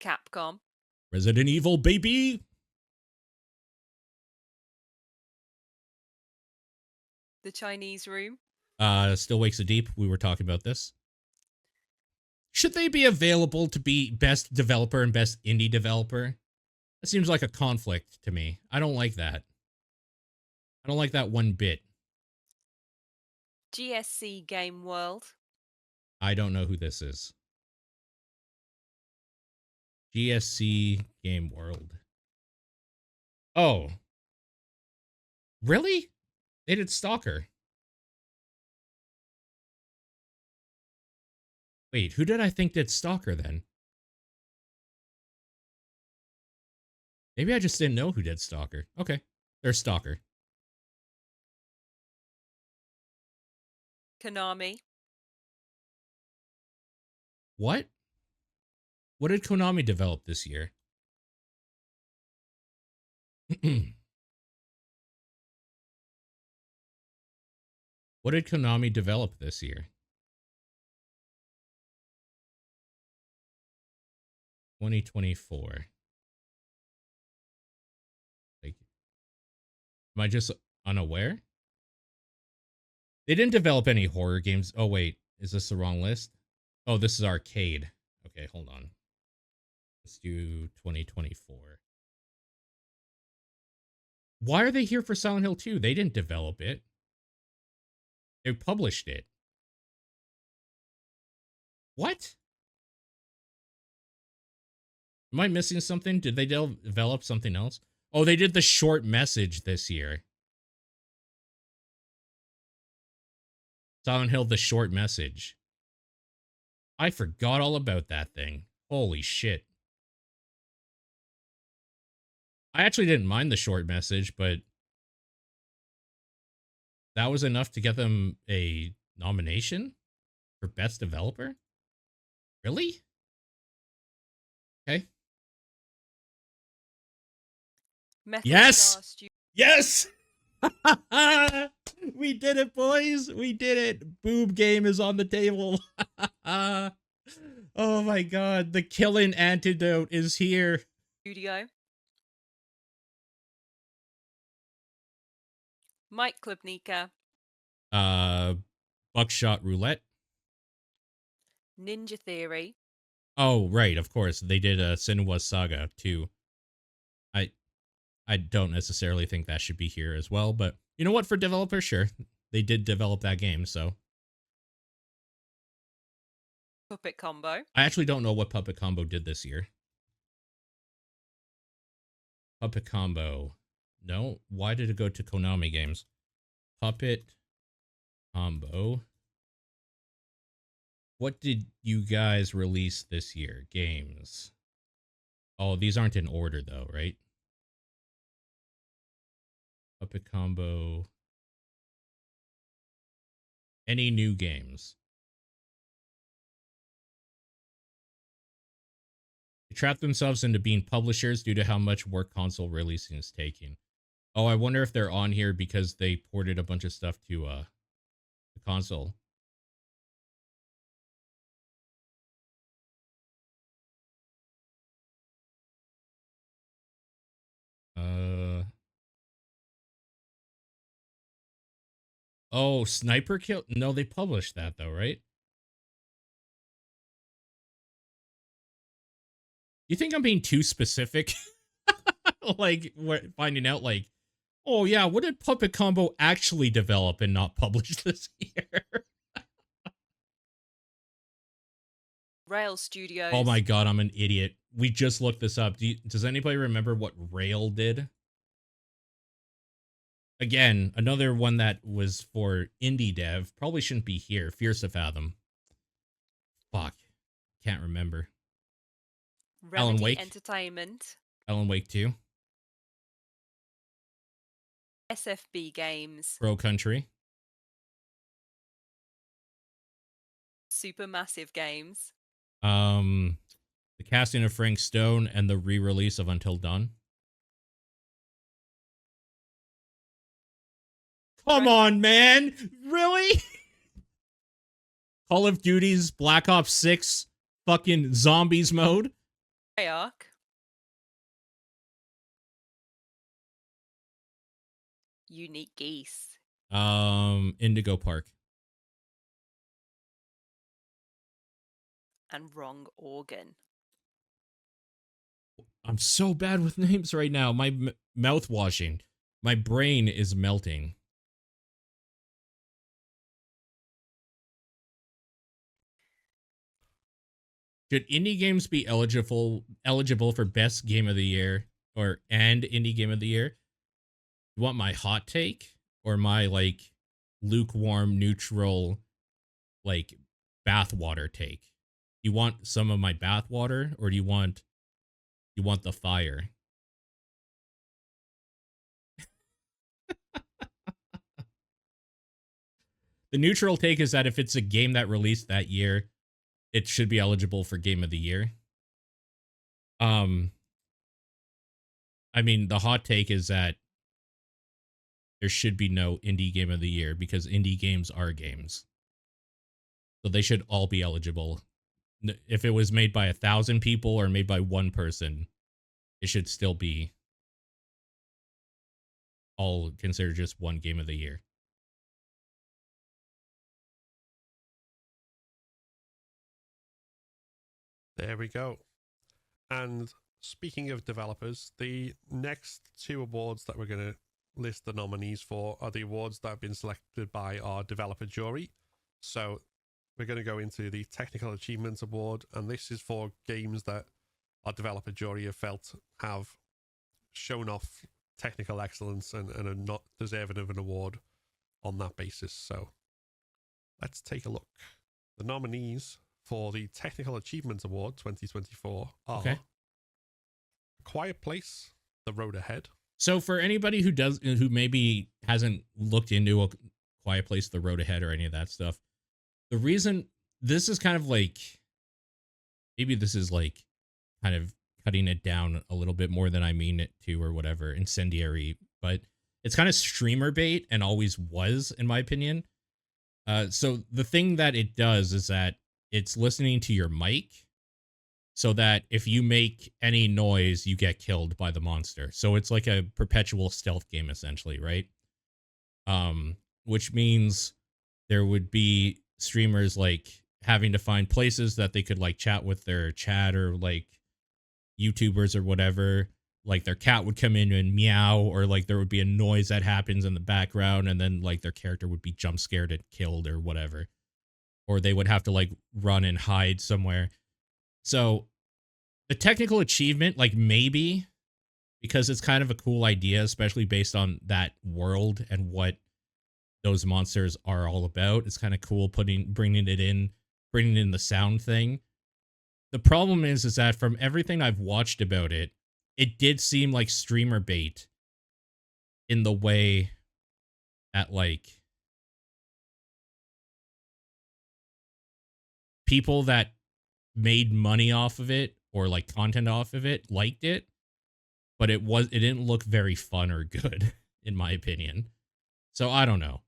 Capcom.
Resident Evil, baby!
The Chinese Room.
Still Wakes the Deep. We were talking about this. Should they be available to be best developer and best indie developer? That seems like a conflict to me. I don't like that. I don't like that one bit.
GSC Game World.
I don't know who this is. GSC Game World. Oh. Really? They did Stalker. Wait, who did I think did Stalker then? Maybe I just didn't know who did Stalker. Okay, there's Stalker.
Konami.
What? What did Konami develop this year? What did Konami develop this year? 2024. Like, am I just unaware? They didn't develop any horror games. Oh, wait. Is this the wrong list? Oh, this is arcade. Okay, hold on. Let's do 2024. Why are they here for Silent Hill 2? They didn't develop it. They published it. What? Am I missing something? Did they develop something else? Oh, they did the short message this year. Silent Hill, the short message. I forgot all about that thing. Holy shit. I actually didn't mind the short message, but that was enough to get them a nomination for Best Developer? Really? Okay.
Metal
Yes!
Star Studio.
Yes! We did it, boys! We did it! Boob game is on the table. Oh my god, the killing antidote is here.
Mike Klubnika.
Buckshot Roulette.
Ninja Theory.
Oh, right, of course. They did Senua's Saga, too. I don't necessarily think that should be here as well, but you know what? For developers, sure. They did develop that game, so.
Puppet Combo.
I actually don't know what Puppet Combo did this year. Puppet Combo. No? Why did it go to Konami Games? Puppet Combo. What did you guys release this year? Games. Oh, these aren't in order, though, right? Puppet Combo. Any new games? They trapped themselves into being publishers due to how much work console releasing is taking. Oh, I wonder if they're on here because they ported a bunch of stuff to the console. Oh, Sniper Kill? No, they published that though, right? You think I'm being too specific? Like, we're finding out, like, oh yeah, what did Puppet Combo actually develop and not publish this year?
Rail Studios.
Oh my god, I'm an idiot. We just looked this up. Does anybody remember what Rail did? Again, another one that was for indie dev. Probably shouldn't be here. Fierce to Fathom. Fuck. Can't remember.
Remedy
Alan Wake.
Entertainment.
Alan Wake 2.
SFB Games.
Pro Country.
Supermassive Games.
The casting of Frank Stone and the re-release of Until Dawn. Come on, man! Really? Call of Duty's Black Ops 6 fucking zombies mode?
Treyarch. Unique Geese.
Indigo Park.
And Wrong Organ.
I'm so bad with names right now. My mouth washing. My brain is melting. Should indie games be eligible for best game of the year and indie game of the year? You want my hot take or my like lukewarm neutral like bathwater take? You want some of my bath water, or do you want the fire? The neutral take is that if it's a game that released that year, it should be eligible for Game of the Year. I mean, the hot take is that there should be no indie game of the year because indie games are games. So they should all be eligible. If it was made by 1,000 people or made by one person, it should still be all considered just one game of the year.
There we go. And speaking of developers, the next two awards that we're going to list the nominees for are the awards that have been selected by our developer jury. So we're going to go into the Technical Achievements Award, and this is for games that our developer jury have felt have shown off technical excellence and are not deserving of an award on that basis. So let's take a look. The nominees for the Technical Achievements Award 2024 are
Okay.
Quiet Place, The Road Ahead.
So for anybody who maybe hasn't looked into a Quiet Place, The Road Ahead, or any of that stuff, the reason this is kind of like, maybe this is like kind of cutting it down a little bit more than I mean it to, or whatever, incendiary, but it's kind of streamer bait and always was, in my opinion. So the thing that it does is that it's listening to your mic, so that if you make any noise, you get killed by the monster. So it's like a perpetual stealth game, essentially, right? Which means there would be streamers like having to find places that they could like chat with their chat, or like YouTubers or whatever. Like their cat would come in and meow, or like there would be a noise that happens in the background, and then like their character would be jump scared and killed or whatever. Or they would have to like run and hide somewhere. So the technical achievement, like maybe, because it's kind of a cool idea, especially based on that world and what those monsters are all about. It's kind of cool bringing in the sound thing. The problem is that from everything I've watched about it, it did seem like streamer bait in the way that like people that made money off of it or like content off of it liked it, but it didn't look very fun or good in my opinion. So I don't know.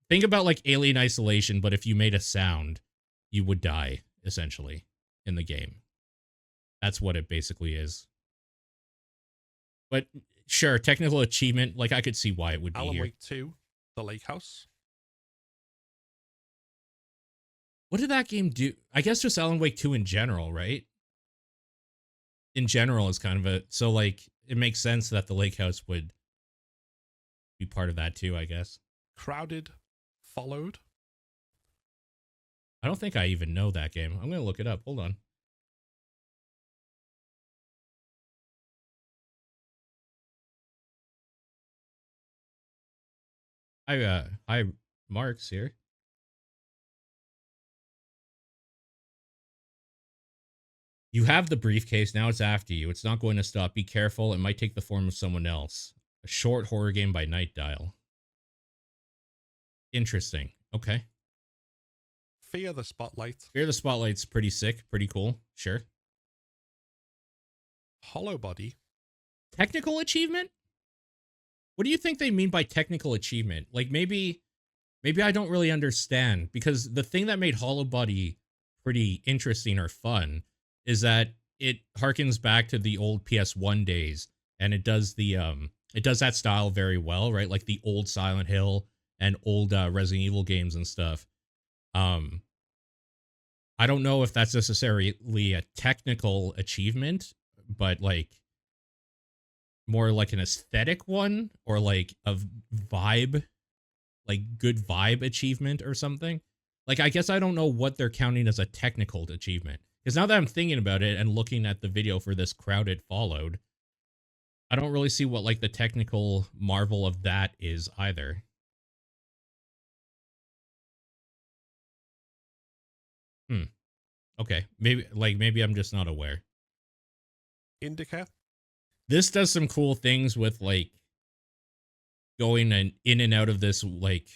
Think about like Alien Isolation, but if you made a sound, you would die essentially in the game. That's what it basically is. But sure, technical achievement, like I could see why it would be
Alan
here.
Wake 2, The Lake House.
What did that game do? I guess just Alan Wake 2 in general, right? In general is kind of so like it makes sense that the Lake House would be part of that too, I guess.
Crowded followed.
I don't think I even know that game. I'm going to look it up. Hold on. Hi, Mark's here. You have the briefcase, now it's after you. It's not going to stop. Be careful, it might take the form of someone else. A short horror game by Night Dial. Interesting. Okay.
Fear the Spotlight.
Fear the Spotlight's pretty sick, pretty cool. Sure.
Hollow Body.
Technical achievement? What do you think they mean by technical achievement? Like maybe I don't really understand, because the thing that made Hollow Body pretty interesting or fun is that it harkens back to the old PS1 days, and it does that style very well, right? Like the old Silent Hill and old Resident Evil games and stuff. I don't know if that's necessarily a technical achievement, but like more like an aesthetic one, or like a vibe, like good vibe achievement or something. Like, I guess I don't know what they're counting as a technical achievement. Because now that I'm thinking about it and looking at the video for this Crowded Followed, I don't really see what like the technical marvel of that is either. Okay, maybe I'm just not aware.
Indica.
This does some cool things with like going and in and out of this like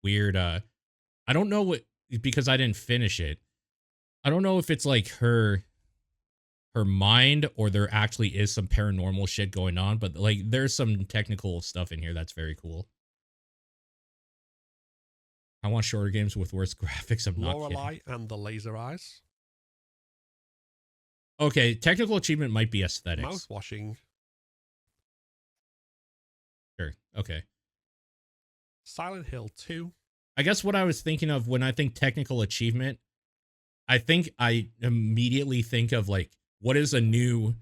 weird I don't know what, because I didn't finish it. I don't know if it's like her mind or there actually is some paranormal shit going on, but like there's some technical stuff in here that's very cool. I want shorter games with worse graphics. I'm not kidding.
Lorelei and the Laser Eyes.
Okay, technical achievement might be aesthetics.
Mouthwashing.
Sure. Okay.
Silent Hill 2.
I guess what I was thinking of when I think technical achievement, I think I immediately think of like what is a new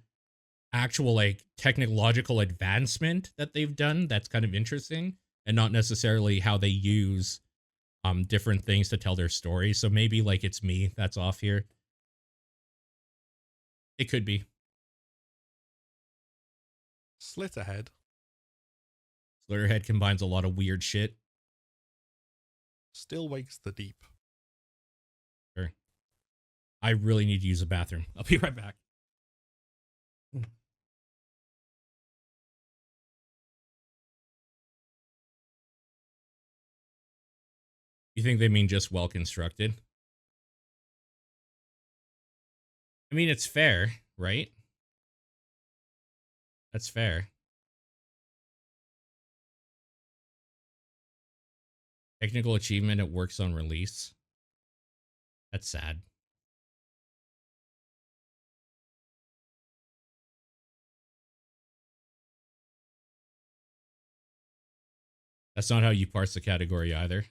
actual like technological advancement that they've done that's kind of interesting, and not necessarily how they use different things to tell their story. So maybe like it's me that's off here. It could be.
Slitterhead.
Slitterhead combines a lot of weird shit.
Still Wakes the Deep.
Sure. I really need to use a bathroom. I'll be right back. You think they mean just well constructed? I mean, it's fair, right? That's fair. Technical achievement, it works on release. That's sad. That's not how you parse the category either.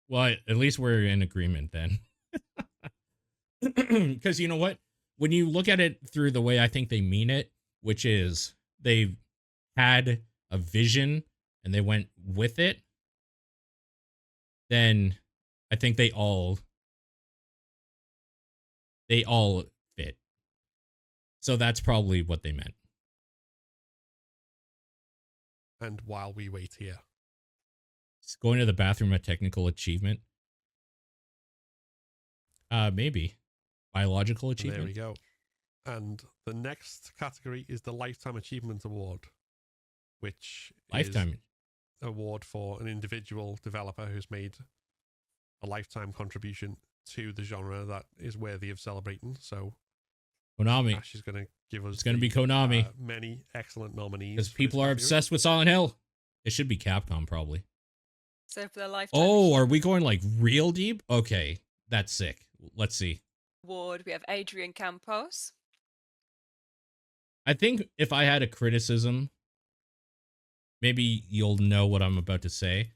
Well, at least we're in agreement then. Because you know what? When you look at it through the way I think they mean it, which is they've had a vision and they went with it, then I think they all fit. So that's probably what they meant.
And While We Wait Here.
Is going to the bathroom a technical achievement? Maybe. Biological achievement?
There we go. And the next category is the Lifetime Achievement Award, which
Lifetime.
is an award for an individual developer who's made a lifetime contribution to the genre that is worthy of celebrating. So
Konami.
Ash is going to give us.
It's going to be Konami.
Many excellent nominees.
Because people are obsessed with Silent Hill. It should be Capcom, probably.
So for the lifetime
Oh, are we going like real deep? Okay, that's sick. Let's see.
award, we have Adrian Campos.
I think if I had a criticism, maybe you'll know what I'm about to say.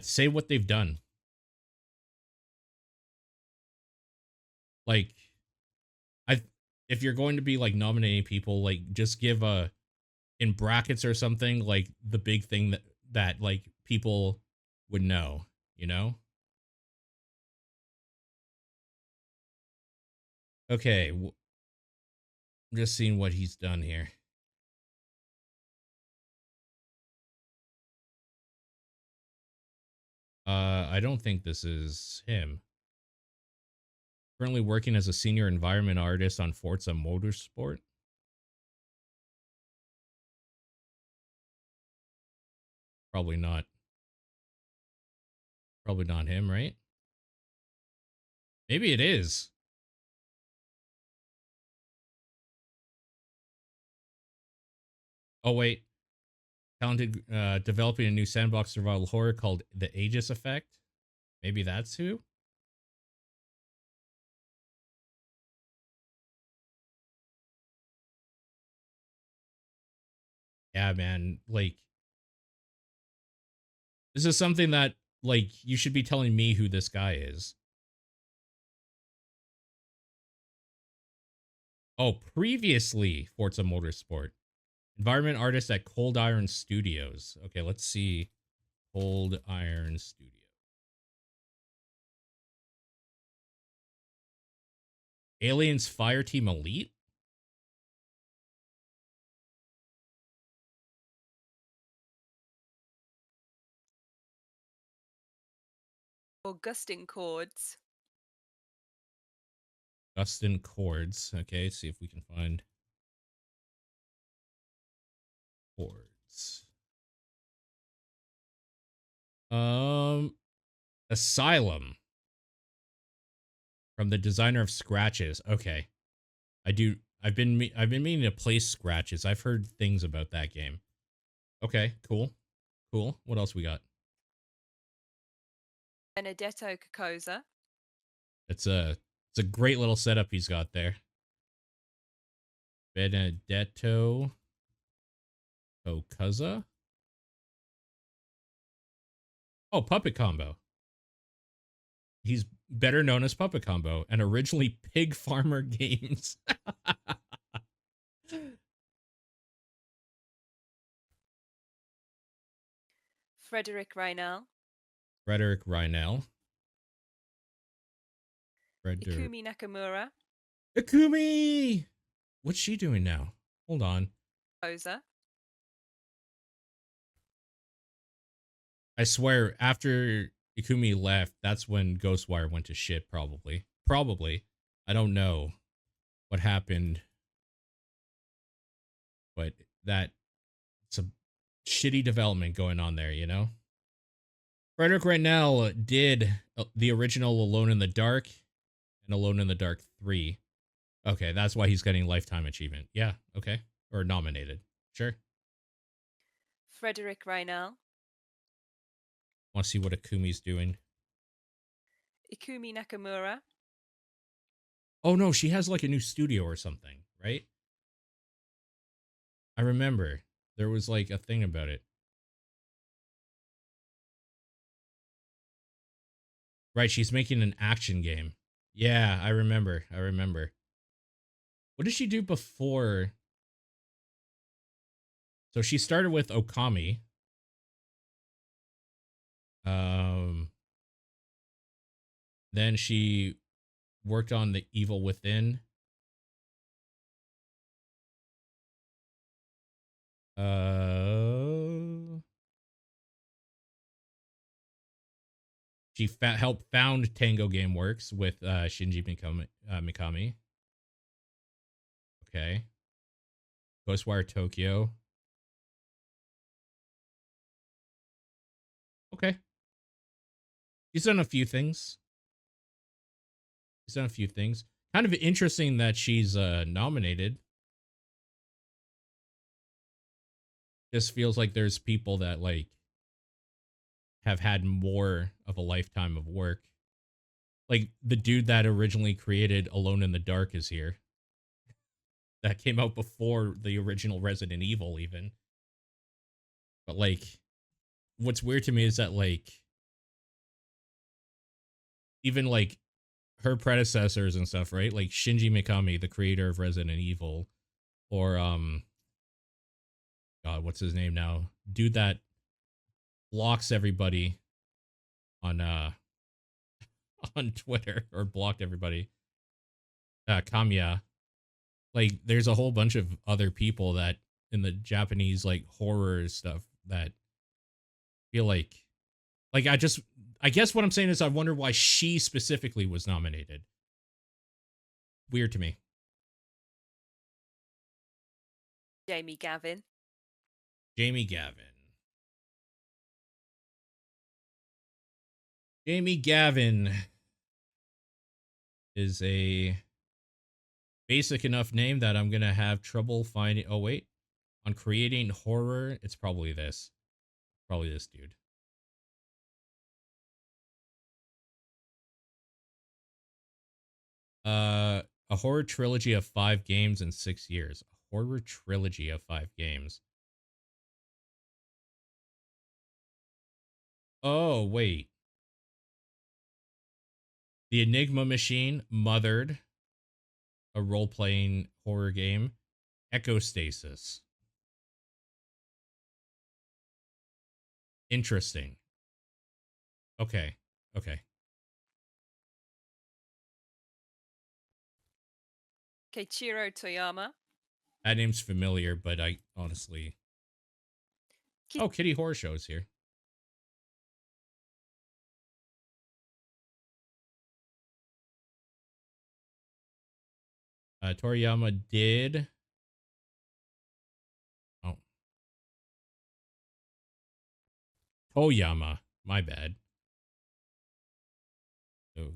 Say what they've done. Like, if you're going to be like nominating people, like just give a in brackets or something, like the big thing that like people would know, you know? Okay, I'm just seeing what he's done here. I don't think this is him. Currently working as a senior environment artist on Forza Motorsport. Probably not. Probably not him, right? Maybe it is. Oh, wait. Talented, developing a new sandbox survival horror called The Aegis Effect. Maybe that's who? Yeah, man. Like, this is something that, like, you should be telling me who this guy is. Oh, previously Forza Motorsport. Environment artist at Cold Iron Studios. Okay, let's see. Cold Iron Studio. Aliens Fireteam Elite?
Augustine Chords.
Dustin Chords. Okay, see if we can find Chords. Asylum from the designer of Scratches. Okay, I've been meaning to play Scratches. I've heard things about that game. Okay, cool. What else we got?
Benedetto Cacosa.
It's a great little setup he's got there. Benedetto Cacosa. Oh, Puppet Combo. He's better known as Puppet Combo and originally Pig Farmer Games.
Frederick Reinel.
Frederick Reinel.
Ikumi Nakamura.
Ikumi! What's she doing now? Hold on.
Oza.
I swear, after Ikumi left, that's when Ghostwire went to shit, probably. Probably. I don't know what happened. But it's a shitty development going on there, you know? Frederick Reinel did the original Alone in the Dark and Alone in the Dark 3. Okay, that's why he's getting Lifetime Achievement. Yeah, okay. Or nominated. Sure.
Frederick Reinel.
Want to see what Ikumi's doing.
Ikumi Nakamura.
Oh no, she has like a new studio or something, right? I remember there was like a thing about it. Right, she's making an action game. Yeah, I remember. What did she do before? So she started with Okami. Then she worked on The Evil Within. She helped found Tango Gameworks with Shinji Mikami. Okay. Ghostwire Tokyo. Okay. She's done a few things. Kind of interesting that she's nominated. Just feels like there's people that like have had more of a lifetime of work. Like the dude that originally created Alone in the Dark is here. That came out before the original Resident Evil even. But like what's weird to me is that like even like her predecessors and stuff, right? Like Shinji Mikami, the creator of Resident Evil, or God, what's his name now? Dude that blocks everybody on on Twitter or blocked everybody. Kamiya. Like there's a whole bunch of other people that in the Japanese like horror stuff that feel like I guess what I'm saying is I wonder why she specifically was nominated. Weird to me.
Jamie Gavin.
Jamie Gavin. Jamie Gavin is a basic enough name that I'm going to have trouble finding. Oh, wait. On creating horror, it's probably this. Probably this dude. A horror trilogy of 5 games in 6 years. A horror trilogy of 5 games. Oh, wait. The Enigma Machine, Mothered, a role-playing horror game. Echostasis. Interesting. Okay.
Keiichiro Toyama.
That name's familiar, but I honestly... Oh, Kitty Horror Show's here. Toriyama did. Oh, Toyama. My bad. So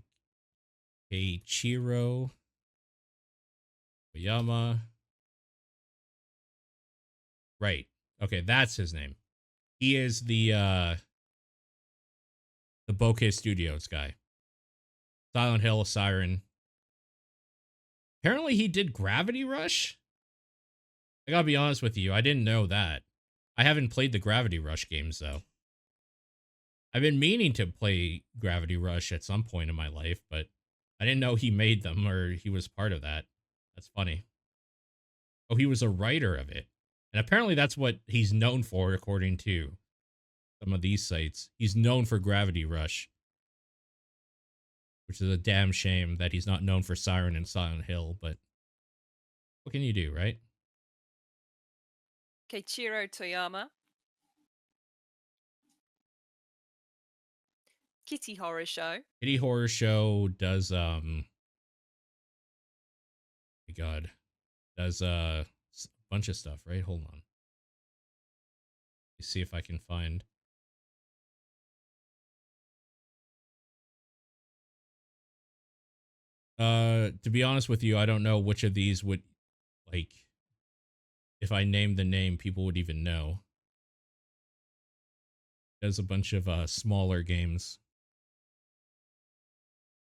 Keiichiro Toyama. Right. Okay, that's his name. He is the Bokeh Studios guy. Silent Hill, Siren. Apparently he did Gravity Rush? I gotta be honest with you, I didn't know that. I haven't played the Gravity Rush games, though. I've been meaning to play Gravity Rush at some point in my life, but I didn't know he made them or he was part of that. That's funny. Oh, he was a writer of it. And apparently that's what he's known for, according to some of these sites. He's known for Gravity Rush. Which is a damn shame that he's not known for Siren and Silent Hill, but what can you do, right?
Keiichiro Toyama. Kitty Horror Show.
Kitty Horror Show does my god. Does a bunch of stuff, right? Hold on. Let's see if I can find. To be honest with you, I don't know which of these would, like, if I named the name, people would even know. There's a bunch of smaller games.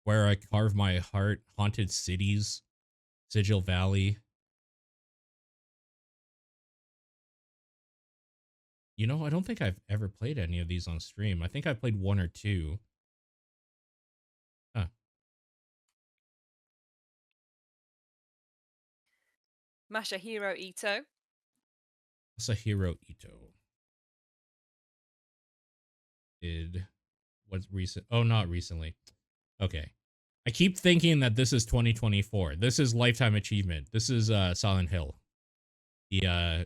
Where I Carve My Heart, Haunted Cities, Sigil Valley. You know, I don't think I've ever played any of these on stream. I think I played one or two. Huh.
Masahiro Ito.
Masahiro Ito. What's recent? Oh, not recently. Okay. I keep thinking that this is 2024. This is Lifetime Achievement. This is Silent Hill. I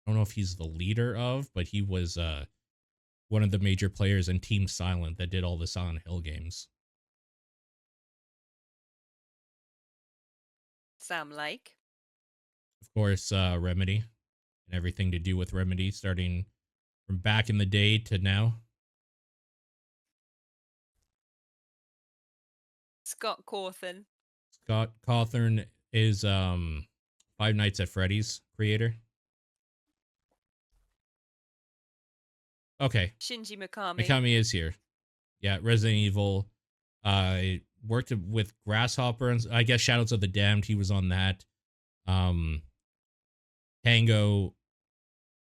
don't know if he's the leader of, but he was one of the major players in Team Silent that did all the Silent Hill games.
Sam Lake.
Of course, Remedy and everything to do with Remedy, starting from back in the day to now.
Scott Cawthon.
Scott Cawthon is Five Nights at Freddy's creator. Okay.
Shinji Mikami.
Mikami is here. Yeah, Resident Evil. Worked with Grasshopper and I guess Shadows of the Damned. He was on that. Tango.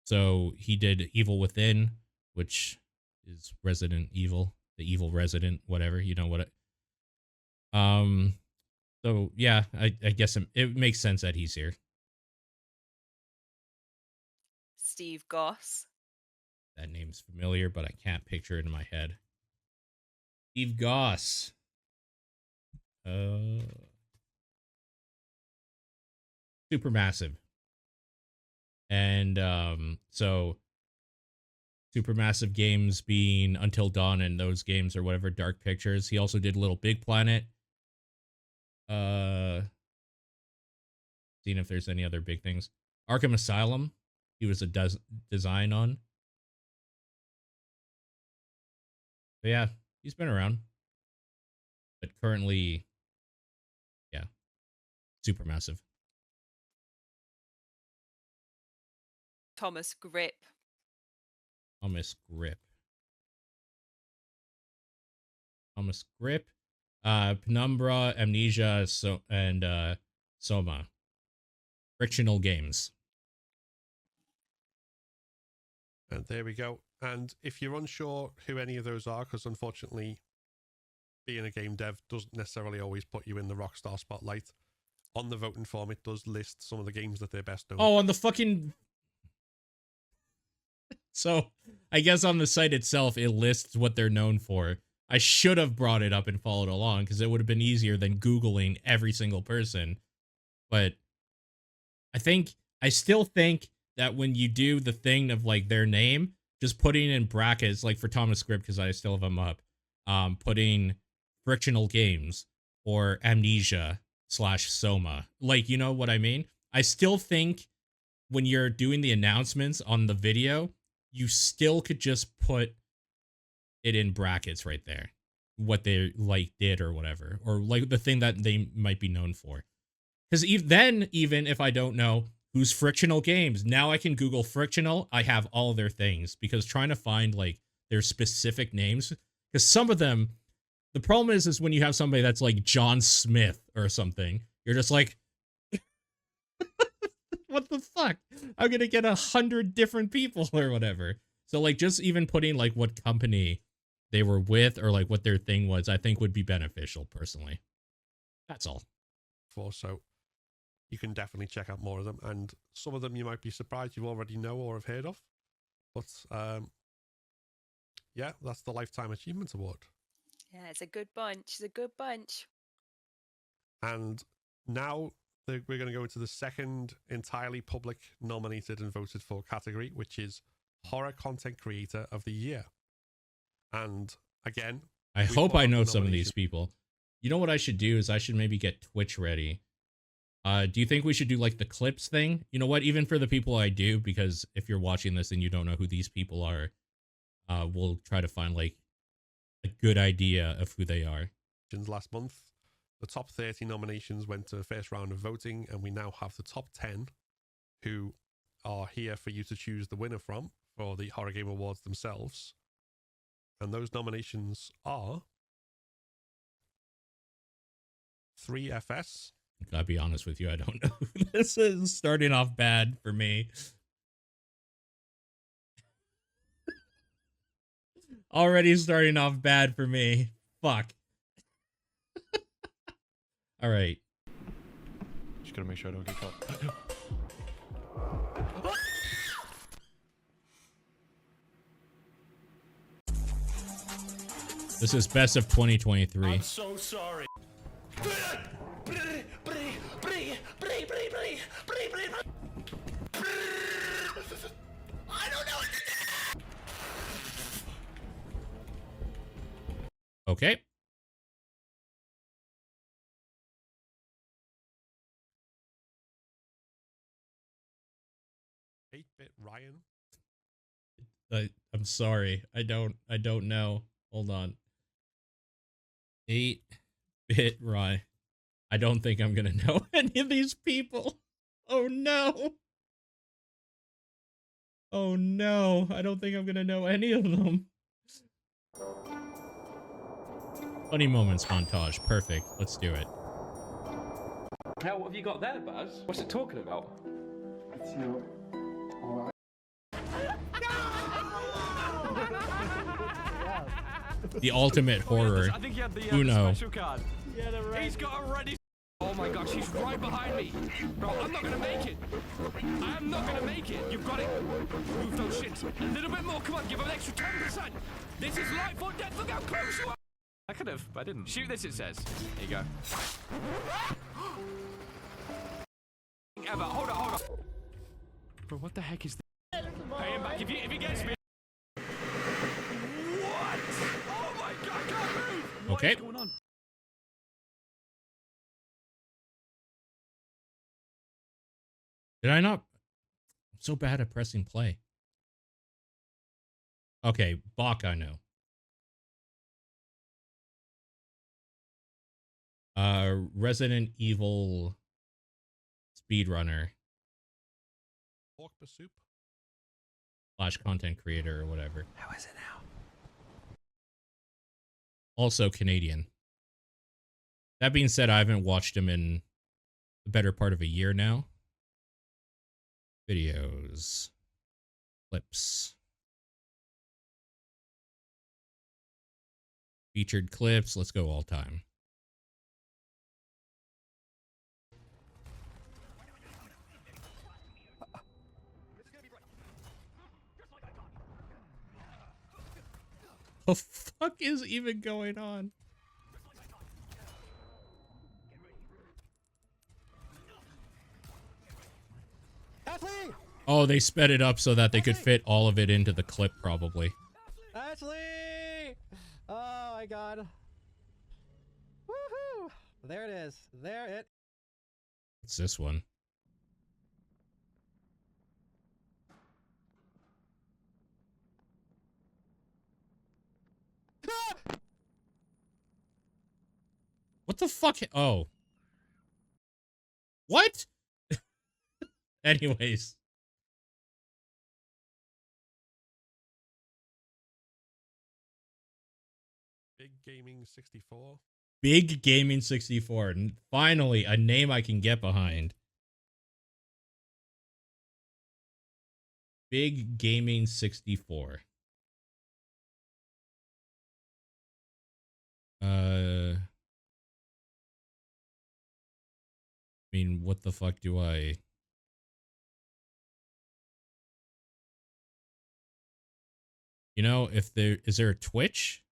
So he did Evil Within, which is Resident Evil, the evil resident, whatever. You know what? So yeah, I guess it makes sense that he's here.
Steve Goss.
That name's familiar, but I can't picture it in my head. Steve Goss. Supermassive. And so Supermassive Games being Until Dawn and those games or whatever, Dark Pictures. He also did Little Big Planet. Seeing if there's any other big things. Arkham Asylum. He was a design on. So yeah, he's been around. But currently, yeah, Supermassive.
Thomas Grip.
Thomas Grip. Thomas Grip. Penumbra, Amnesia, and Soma. Frictional Games.
And there we go. And if you're unsure who any of those are, because unfortunately being a game dev doesn't necessarily always put you in the Rockstar spotlight, on the voting form it does list some of the games that they're best known.
Oh, on the fucking... So, I guess on the site itself, it lists what they're known for. I should have brought it up and followed along, because it would have been easier than Googling every single person. But I still think that when you do the thing of, like, their name, just putting in brackets, like for Thomas Grip, because I still have them up, putting Frictional Games or Amnesia, /Soma. Like, you know what I mean? I still think when you're doing the announcements on the video, you still could just put it in brackets right there. What they like did or whatever. Or like the thing that they might be known for. Because then, even if I don't know who's Frictional Games, now I can Google Frictional. I have all their things. Because trying to find like their specific names. Because some of them, the problem is when you have somebody that's like John Smith or something, you're just like, what the fuck? I'm going to get 100 different people or whatever. So like just even putting like what company they were with or like what their thing was, I think would be beneficial personally. That's all.
So you can definitely check out more of them, and some of them you might be surprised you already know or have heard of. But yeah, that's the Lifetime Achievement Award.
Yeah, it's a good bunch. It's a good bunch.
And now we're going to go into the second entirely public nominated and voted for category, which is Horror Content Creator of the Year. And again,
I hope I know some of these people. You know what I should do is I should maybe get Twitch ready. Do you think we should do like the clips thing? You know what? Even for the people I do, because if you're watching this and you don't know who these people are, we'll try to find like a good idea of who they are.
Last month, the top 30 nominations went to the first round of voting, and we now have the top 10 who are here for you to choose the winner from for the Horror Game Awards themselves. And those nominations are 3FS.
I'll be honest with you, I don't know. This is starting off bad for me. Already starting off bad for me. Fuck. All right.
Just gotta make sure I don't get caught.
This is best of 2023.
I'm so sorry. I don't know what to do.
Okay.
Ryan.
I'm sorry. I don't know. Hold on. 8-bit Ryan. I don't think I'm gonna know any of these people. Oh no. Oh no. I don't think I'm gonna know any of them. Funny moments montage. Perfect. Let's do it.
Now, what have you got there, Baz? What's it talking about?
It's you.
The ultimate horror.
I think he had the
Uno.
special card. Yeah, they're right. He's got a ready. Oh my gosh, he's right behind me. Bro, I'm not gonna make it. I am not gonna make it. You've got it. Move those shits. A little bit more. Come on, give him an extra 10%. This is life or death. Look how close you are. I could have, but I didn't. Shoot this, it says. There you go. Ever. Hold on. Bro, what the heck is this? Pay him back if he gets me. What? Oh my god, I can't move. What
Okay.
is going on?
Did I not? I'm so bad at pressing play. Okay, Bach, I know. Resident Evil speedrunner
Pork soup.
/ content creator or whatever.
How is it now?
Also Canadian. That being said, I haven't watched him in the better part of a year now. Videos. Clips. Featured clips. Let's go all time. What the fuck is even going on? Oh, they sped it up so that they could fit all of it into the clip, probably.
Ashley! Oh my god. Woohoo! There it is. There it
What's this one? What the fuck? Oh. What? Anyways.
Big Gaming 64.
Big Gaming 64. And finally, a name I can get behind. Big Gaming 64. I mean, what the fuck do I... You know, if there... Is there a Twitch?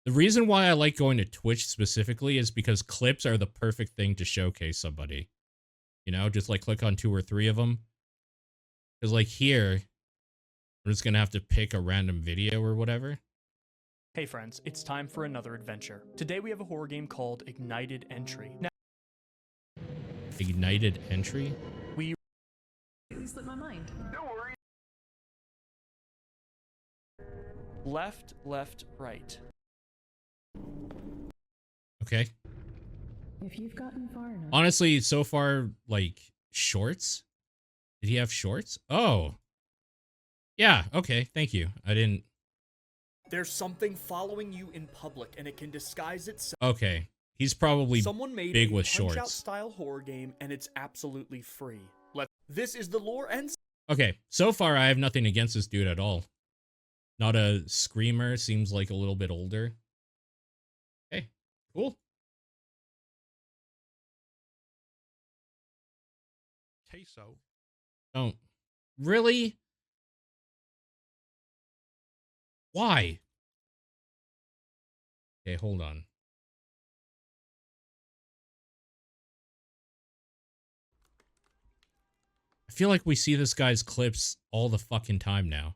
The reason why I like going to Twitch specifically is because clips are the perfect thing to showcase somebody. You know, just like click on 2 or 3 of them. Because like here, I'm just going to have to pick a random video or whatever.
Hey friends, it's time for another adventure. Today we have a horror game called Ignited Entry. Now,
Ignited Entry?
we
Slipped my mind.
left, right.
Okay.
If you've gotten far enough.
Honestly, so far, like, shorts? Did he have shorts? Oh. Yeah, okay, thank you. I didn't...
There's something following you in public, and it can disguise itself.
Okay. He's probably
Someone made
big
a
with
Punch-Out
shorts.
style horror game, and it's absolutely free. This is the lore and
Okay, so far I have nothing against this dude at all. Not a screamer, seems like a little bit older. Okay, cool.
Queso.
Oh, really? Why? Okay, hold on. I feel like we see this guy's clips all the fucking time now.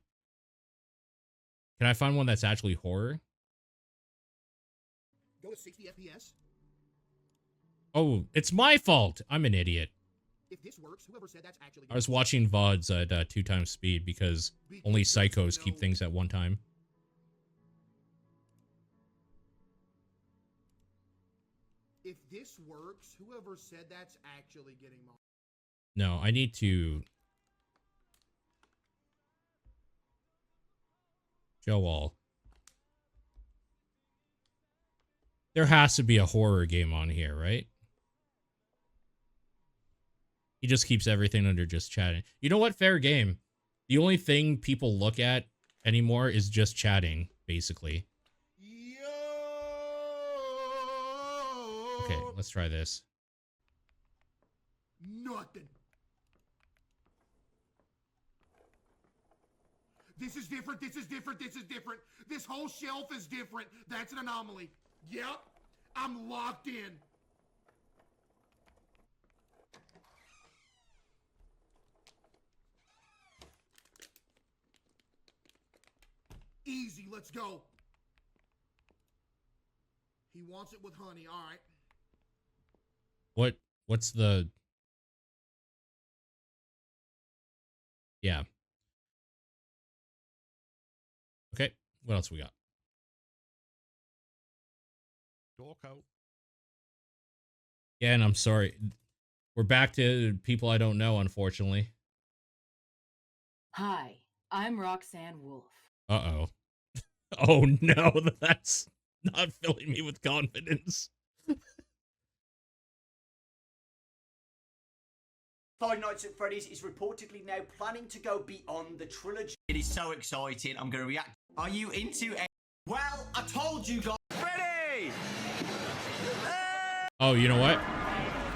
Can I find one that's actually horror?
Go to 60 FPS.
Oh, it's my fault. I'm an idiot.
If this works, whoever said that's actually.
I was watching VODs at 2 times speed because only psychos keep things at 1 time.
If this works, whoever said that's actually getting my.
No, I need to... Show all. There has to be a horror game on here, right? He just keeps everything under just chatting. You know what? Fair game. The only thing people look at anymore is just chatting, basically.
Yo!
Okay, let's try this.
Nothing. This is different. This is different. This is different. This whole shelf is different. That's an anomaly. Yep. I'm locked in. Easy. Let's go. He wants it with honey. All right.
What's the... Yeah. Okay, what else we got?
Dorco.
Yeah, and I'm sorry. We're back to people I don't know, unfortunately.
Hi, I'm Roxanne Wolf.
Uh-oh. Oh, no, that's not filling me with confidence.
Five Nights at Freddy's is reportedly now planning to go beyond the trilogy. It is so exciting. I'm going to react. Are you into a... Well, I told you guys. Freddy!
Oh, you know what?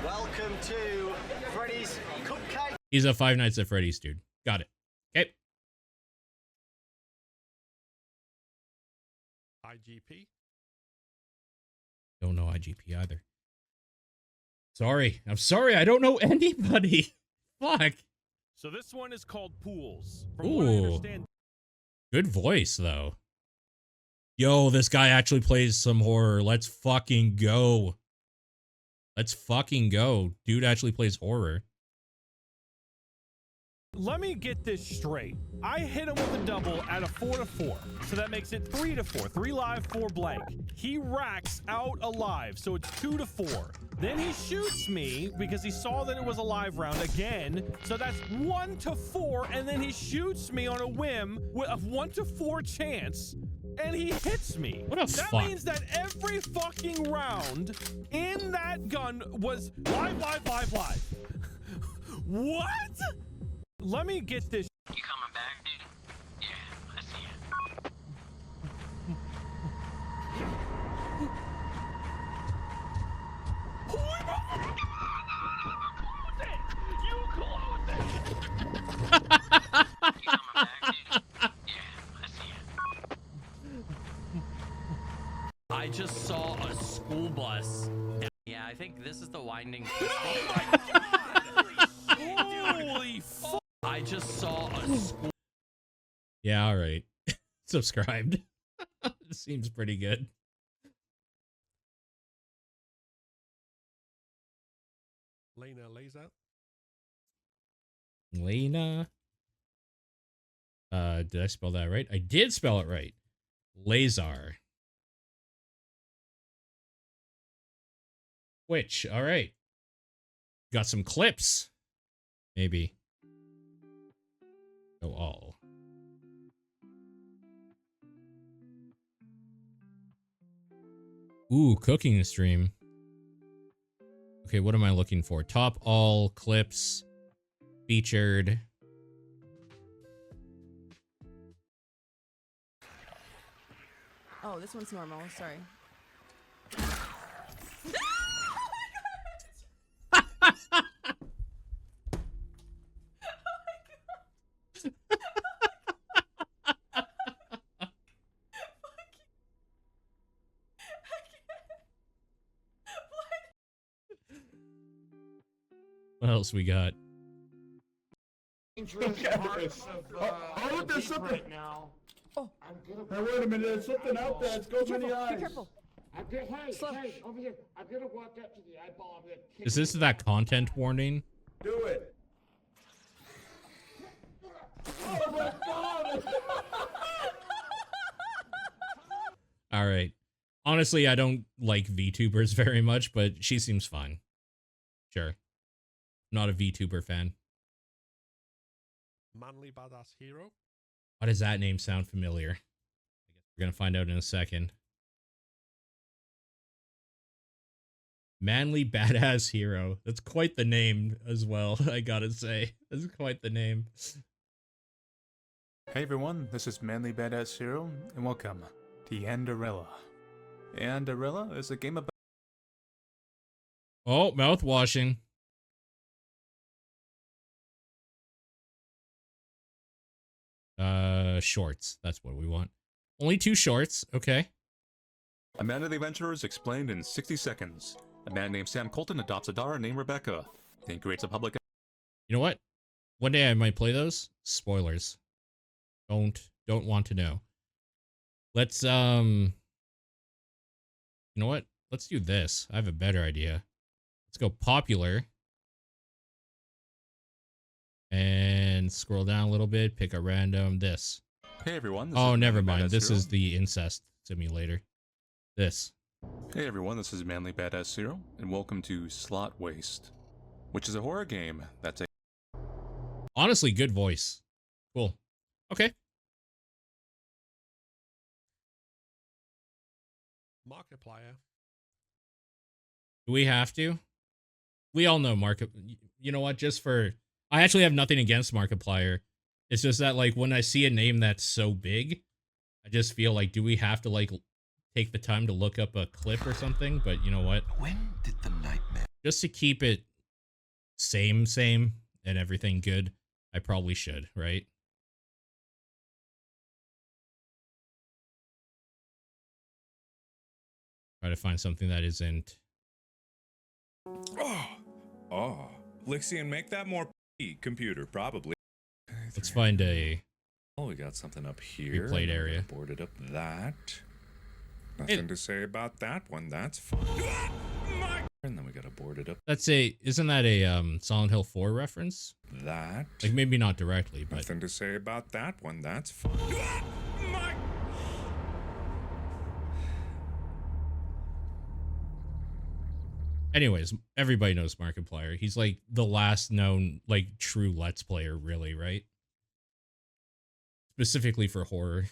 Welcome to Freddy's Cupcake.
He's a Five Nights at Freddy's dude. Got it. Okay.
IGP.
Don't know IGP either. Sorry. I'm sorry. I don't know anybody. Fuck.
So this one is called Pools. From what I
Ooh.
understand,
Good voice, though. Yo, this guy actually plays some horror. Let's fucking go. Let's fucking go. Dude actually plays horror.
Let me get this straight. I hit him with a double at a 4-4. So that makes it 3-4. 3 live, 4 blank. He racks out alive, so it's 2-4. Then he shoots me because he saw that it was a live round again. So that's 1-4, and then he shoots me on a whim with a 1-4 chance. And he hits me.
What a
that
fuck.
means that every fucking round in that gun was live, live, live, live. What? Let me get this.
You coming back, dude? Yeah, I see you.
You close it!
You coming back, dude? Yeah, I see you.
I just saw a school bus.
Yeah, I think this is the winding.
Holy fuck.
I just saw a school.
Yeah, all right. Subscribed. Seems pretty good.
Lena Laser.
Lena. Did I spell that right? I did spell it right. Lazar. Which, all right. Got some clips. Maybe. Go all. Ooh, cooking stream. Okay, what am I looking for? Top all clips. Featured.
Oh, this one's normal. Sorry.
What else we got?
There's something
right now.
Oh.
Hey, wait a minute, there's something out there. It's going in the eyes.
Be careful.
Hey,
Slow.
hey, over here. I'm gonna walk up to the eyeball. I'm gonna kick
Is this that content warning?
Do it. Oh my god!
All right. Honestly, I don't like VTubers very much, but she seems fine. Sure. Not a VTuber fan.
Manly Badass Hero.
Why does that name sound familiar? I guess we're going to find out in a second. Manly Badass Hero. That's quite the name as well, I gotta say. That's quite the name.
Hey everyone, this is Manly Badass Hero, and welcome to Yanderella. Yanderella is a game about...
Oh, mouth washing. Shorts. That's what we want. Only 2 shorts. Okay.
A Man of the Adventurers explained in 60 seconds. A man named Sam Colton adopts a daughter named Rebecca. Then creates a public...
You know what? One day I might play those. Spoilers. Don't want to know. Let's, you know what? Let's do this. I have a better idea. Let's go popular. And scroll down a little bit. Pick a random. This.
Hey everyone. This
Oh,
is
never
Manly
mind.
Badass
This
Hero.
is the incest simulator. This.
Hey everyone, this is Manly Badass Hero, and welcome to Slot Waste, which is a horror game that's a...
Honestly, good voice. Cool. Okay.
Markiplier.
Do we have to? We all know You know what? Just for... I actually have nothing against Markiplier. It's just that, like, when I see a name that's so big, I just feel like, do we have to, like, take the time to look up a clip or something? But you know what?
When did the nightmare...
Just to keep it same, and everything good, I probably should, right? Try to find something that isn't...
Oh, Lixian, make that more computer, probably.
Let's find a...
Oh, we got something up here.
Replayed area.
Boarded up that. Nothing to say about that one. That's fine. And then we gotta board it up.
Isn't that a Silent Hill 4 reference?
That.
Like maybe not directly, but
Nothing to say about that one. That's fine.
anyways, everybody knows Markiplier. He's like the last known like true Let's Player, really, right? Specifically for horror.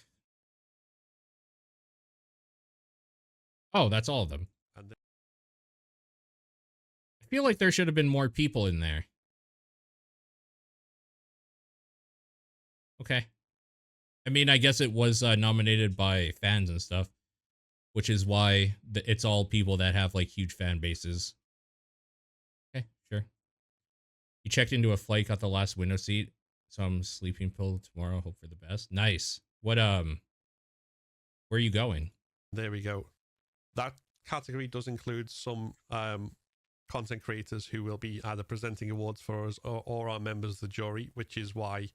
Oh, that's all of them. I feel like there should have been more people in there. Okay. I mean, I guess it was nominated by fans and stuff, which is why it's all people that have like huge fan bases. Okay, sure. You checked into a flight, got the last window seat. Some sleeping pill tomorrow. Hope for the best. Nice. What where are you going?
There we go. That category does include some content creators who will be either presenting awards for us or are members of the jury, which is why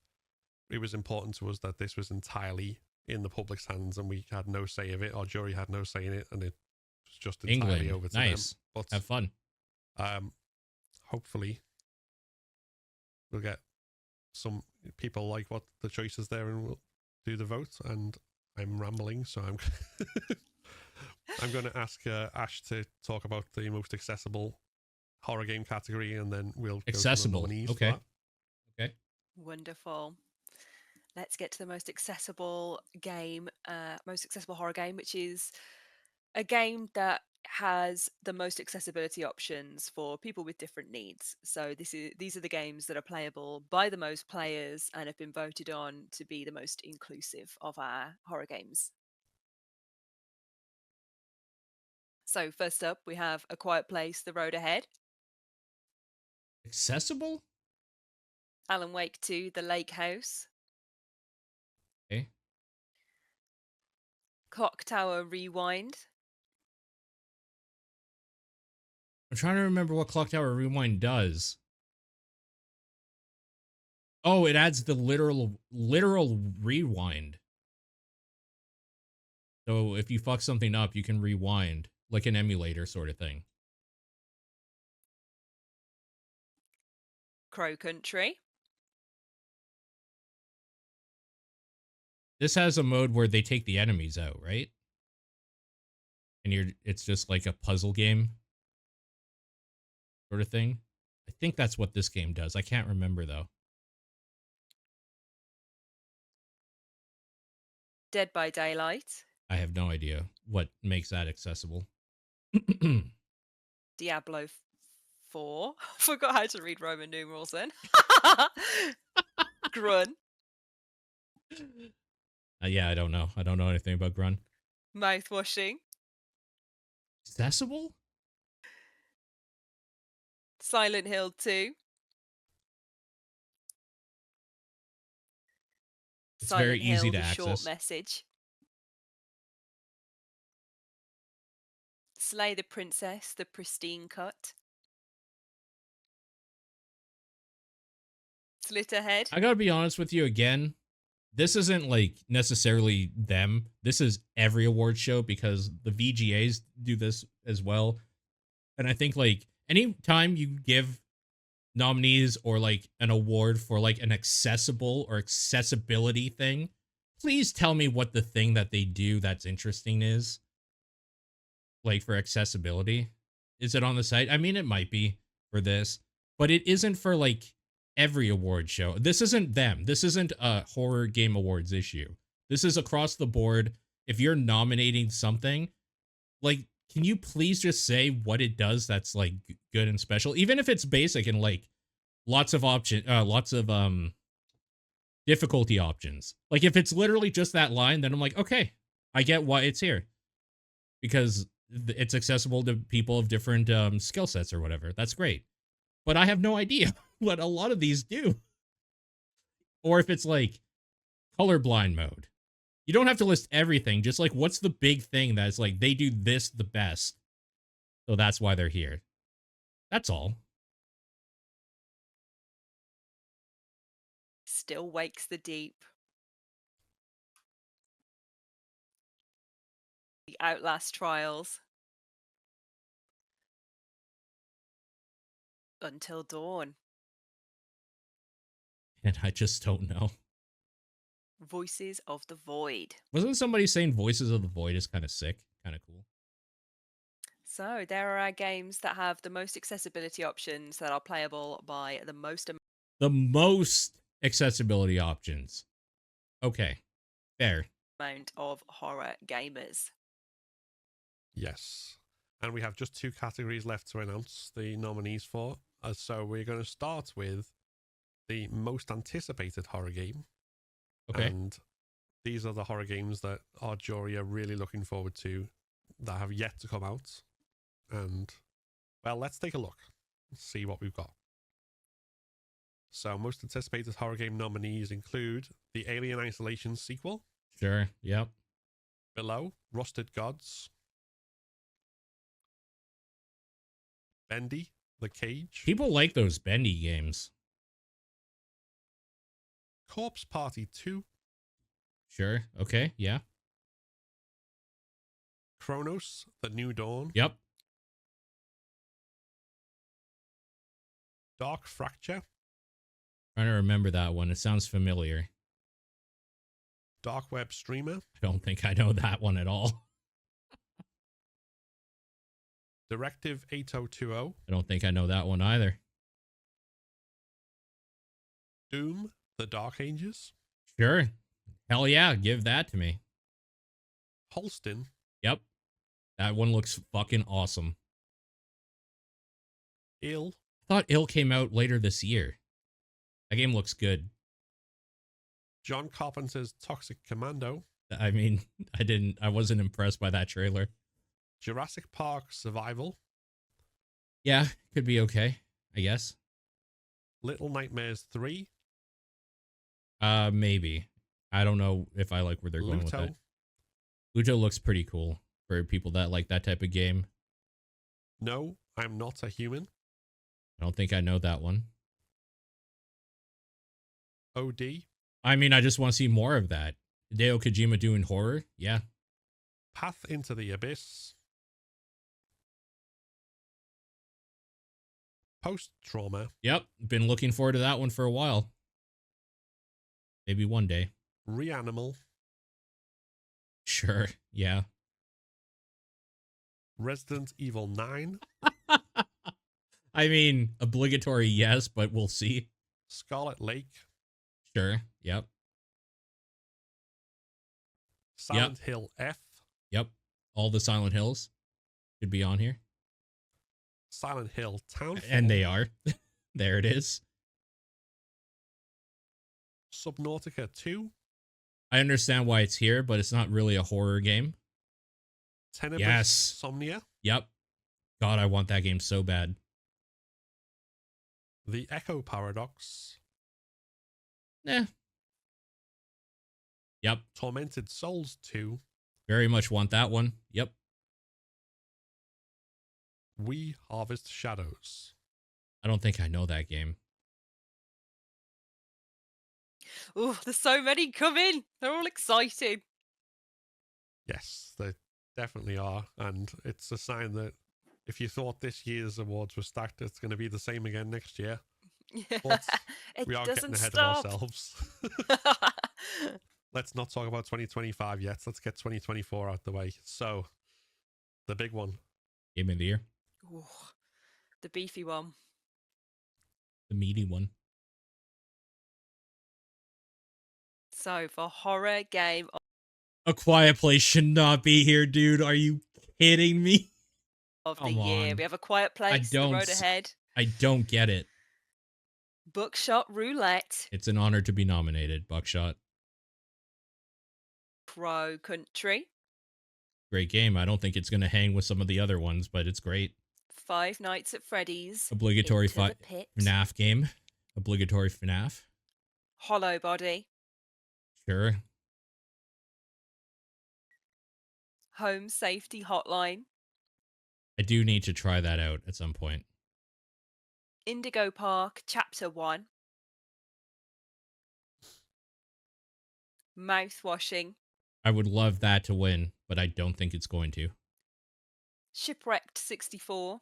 it was important to us that this was entirely in the public's hands and we had no say of it. Our jury had no say in it, and it was just entirely
England.
over to
Nice.
them. But
have fun.
Hopefully we'll get some people like what the choices there and we'll do the vote. And I'm rambling, so I'm I'm going to ask Ash to talk about the most accessible horror game category, and then we'll
accessible.
Go to the nominees
Okay.
for that.
Okay.
Wonderful. Let's get to the most accessible game, most accessible horror game, which is a game that has the most accessibility options for people with different needs. So these are the games that are playable by the most players and have been voted on to be the most inclusive of our horror games. So first up, we have A Quiet Place: The Road Ahead,
Accessible?
Alan Wake 2: The Lake House,
Okay.
Clock Tower Rewind,
I'm trying to remember what Clock Tower Rewind does. Oh, it adds the literal rewind. So if you fuck something up, you can rewind, like an emulator sort of thing.
Crow Country,
This has a mode where they take the enemies out, right? And it's just like a puzzle game sort of thing. I think that's what this game does. I can't remember though.
Dead by Daylight,
I have no idea what makes that accessible.
Diablo 4. Forgot how to read Roman numerals then. Grun,
Yeah, I don't know. I don't know anything about Grun.
Mouthwashing,
Accessible?
Silent Hill 2,
It's
Silent
very easy
Hill,
to
The Short
access.
Message, Slay the Princess: The Pristine Cut, Slit Ahead,
I gotta be honest with you again. This isn't like necessarily them. This is every award show because the VGAs do this as well. And I think like anytime you give nominees or like an award for like an accessible or accessibility thing, please tell me what the thing that they do that's interesting is. Like for accessibility. Is it on the site? I mean, it might be for this, but it isn't for like every award show. This isn't them. This isn't a horror game awards issue. This is across the board. If you're nominating something, like, can you please just say what it does that's like good and special, even if it's basic and like lots of difficulty options. Like if it's literally just that line, then I'm like, okay, I get why it's here because it's accessible to people of different skill sets or whatever. That's great. But I have no idea what a lot of these do. Or if it's like colorblind mode. You don't have to list everything. Just like, what's the big thing that's like, they do this the best. So that's why they're here. That's all.
Still Wakes the Deep, The Outlast Trials, Until Dawn.
And I just don't know.
Voices of the Void.
Wasn't somebody saying Voices of the Void is kind of sick? Kind of cool.
So there are games that have the most accessibility options that are playable by the most
The most accessibility options. Okay. Fair.
amount of horror gamers.
Yes. And we have just 2 categories left to announce the nominees for. So we're going to start with the most anticipated horror game.
Okay.
And these are the horror games that our jury are really looking forward to that have yet to come out. And, well, let's take a look and see what we've got. So, most anticipated horror game nominees include the Alien Isolation sequel.
Sure. Yep.
Below, Rusted Gods. Bendy, The Cage.
People like those bendy games.
Corpse Party 2.
Sure. Okay. Yeah.
Chronos, The New Dawn.
Yep.
Dark Fracture.
Trying to remember that one. It sounds familiar.
Dark Web Streamer.
I don't think I know that one at all.
Directive 8020.
I don't think I know that one either.
Doom, The Dark Ages.
Sure. Hell yeah. Give that to me.
Holston.
Yep. That one looks fucking awesome.
Ill.
I thought Ill came out later this year. That game looks good.
John Carpenter's Toxic Commando.
I mean, I wasn't impressed by that trailer.
Jurassic Park Survival.
Yeah, could be okay, I guess.
Little Nightmares 3.
Maybe. I don't know if I like where they're going with
Luto.
that. Luto looks pretty cool for people that like that type of game.
No, I'm Not a Human.
I don't think I know that one.
OD.
I mean, I just want to see more of that. Hideo Kojima doing horror? Yeah.
Path into the Abyss. Post Trauma.
Yep. Been looking forward to that one for a while. Maybe one day.
Reanimal.
Sure. Yeah.
Resident Evil 9.
I mean, obligatory, yes, but we'll see.
Scarlet Lake.
Sure. Yep.
Silent Hill F.
Yep. All the Silent Hills should be on here.
Silent Hill Townfall.
And they are. There it is.
Subnautica 2.
I understand why it's here, but it's not really a horror game.
Tenebrous
Yes.
Somnia.
Yep. God, I want that game so bad.
The Echo Paradox.
Eh. Yep.
Tormented Souls 2.
Very much want that one. Yep.
We Harvest Shadows.
I don't think I know that game.
Oh, there's so many coming. They're all exciting.
Yes, they definitely are. And it's a sign that if you thought this year's awards were stacked, it's going to be the same again next year. But we are getting ahead of ourselves. Let's not talk about 2025 yet. Let's get 2024 out the way. So, the big one.
Game of the year.
Ooh, the beefy one.
The meaty one.
So, for horror game
A Quiet Place should not be here, dude. Are you kidding me?
of the
Come
year,
on.
we have A Quiet Place, The Road Ahead,
I don't get it.
Buckshot Roulette,
It's an honor to be nominated, Buckshot.
Crow Country,
Great game. I don't think it's going to hang with some of the other ones, but it's great.
Five Nights at Freddy's,
Obligatory
Into the Pit,
FNAF game. Obligatory FNAF.
Hollow Body,
Sure.
Home Safety Hotline,
I do need to try that out at some point.
Indigo Park Chapter 1, Mouthwashing,
I would love that to win, but I don't think it's going to.
Shipwrecked 64,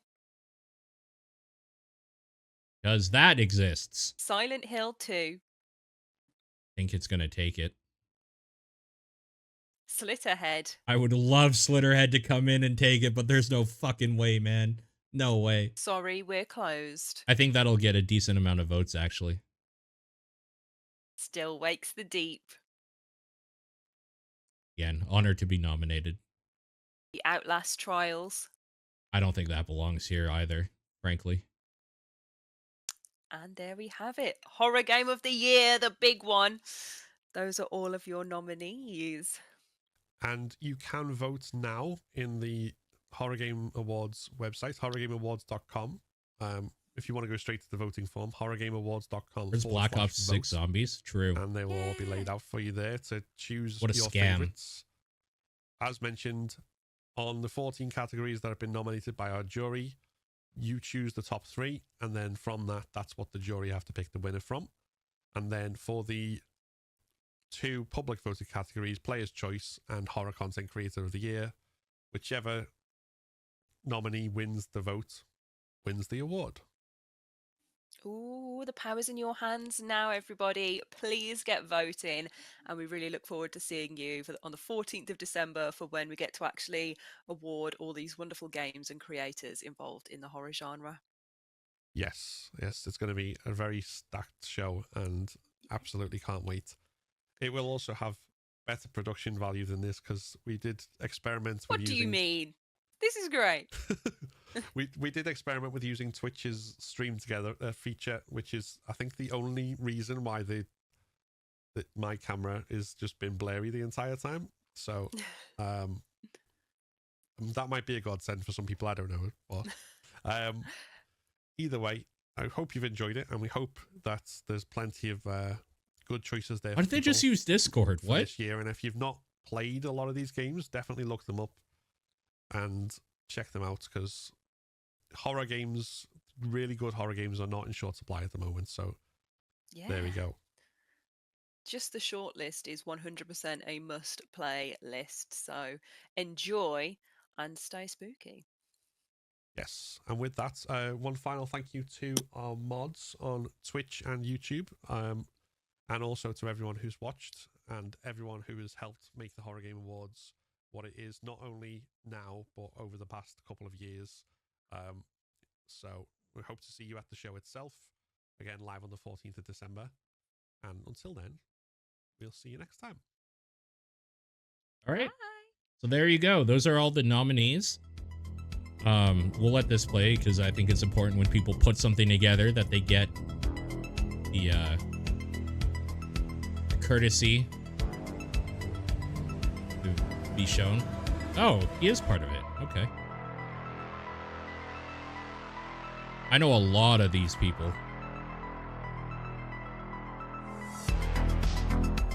Because that exists.
Silent Hill 2.
Think it's going to take it.
Slitterhead.
I would love Slitterhead to come in and take it, but there's no fucking way, man. No way.
Sorry, we're closed.
I think that'll get a decent amount of votes, actually.
Still Wakes the Deep.
Again, honored to be nominated.
The Outlast Trials.
I don't think that belongs here either, frankly.
And there we have it. Horror Game of the Year, the big one. Those are all of your nominees.
And you can vote now in the Horror Game Awards website, horrorgameawards.com. If you want to go straight to the voting form, horrorgameawards.com.
There's Black Ops 6 Zombies. True.
And they will all be laid out for you there to choose
What a
your
scam.
favorites. As mentioned, on the 14 categories that have been nominated by our jury, you choose the top 3, and then from that, that's what the jury have to pick the winner from. And then for the 2 public voted categories, Player's Choice and Horror Content Creator of the Year, whichever nominee wins the vote wins the award.
Ooh, the power's in your hands now, everybody. Please get voting. And we really look forward to seeing you on the 14th of December for when we get to actually award all these wonderful games and creators involved in the horror genre.
Yes, it's going to be a very stacked show and absolutely can't wait. It will also have better production value than this because we did experiment with
What do you mean? This is great.
We did experiment with using Twitch's stream together feature, which is, I think, the only reason why my camera has just been blurry the entire time. So that might be a godsend for some people. I don't know. But either way, I hope you've enjoyed it, and we hope that there's plenty of good choices there.
Why don't they just use Discord? What?
This year, and if you've not played a lot of these games, definitely look them up and check them out because horror games, really good horror games, are not in short supply at the moment. So there we go.
Just the short list is 100% a must play list. So enjoy and stay spooky.
Yes, and with that, one final thank you to our mods on Twitch and YouTube, and also to everyone who's watched and everyone who has helped make the Horror Game Awards what it is, not only now, but over the past couple of years. So we hope to see you at the show itself, again, live on the 14th of December. And until then, we'll see you next time.
All right. So there you go. Those are all the nominees. We'll let this play because I think it's important when people put something together that they get the courtesy to be shown. Oh, he is part of it. Okay. I know a lot of these people.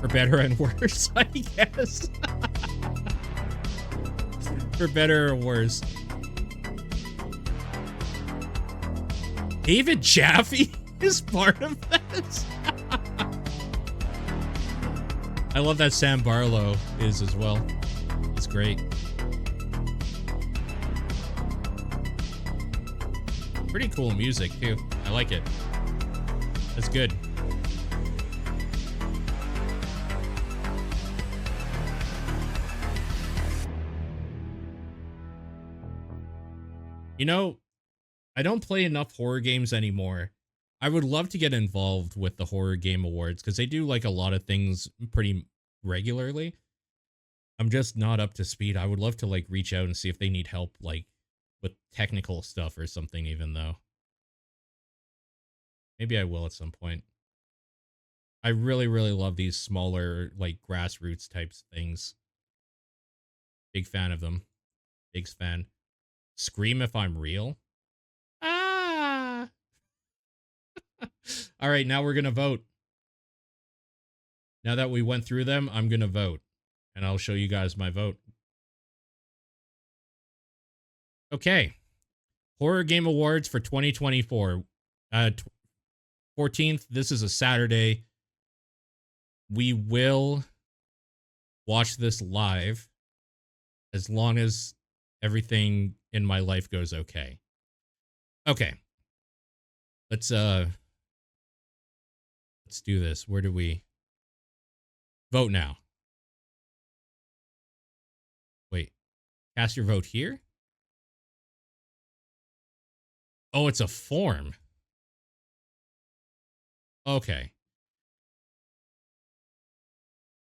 For better and worse, I guess. For better or worse. David Jaffe is part of this. I love that Sam Barlow is as well. It's great. Pretty cool music too. I like it. That's good. You know, I don't play enough horror games anymore. I would love to get involved with the Horror Game Awards because they do like a lot of things pretty regularly. I'm just not up to speed. I would love to like reach out and see if they need help like with technical stuff or something, even though. Maybe I will at some point. I really, really love these smaller, like grassroots types things. Big fan of them. Big fan. Scream If I'm Real. Ah! All right, now we're going to vote. Now that we went through them, I'm going to vote. And I'll show you guys my vote. Okay. Horror Game Awards for 2024. 14th, this is a Saturday. We will watch this live as long as everything in my life goes okay. Okay. Let's do this. Where do we vote now? Wait. Cast your vote here? Oh, it's a form. Okay.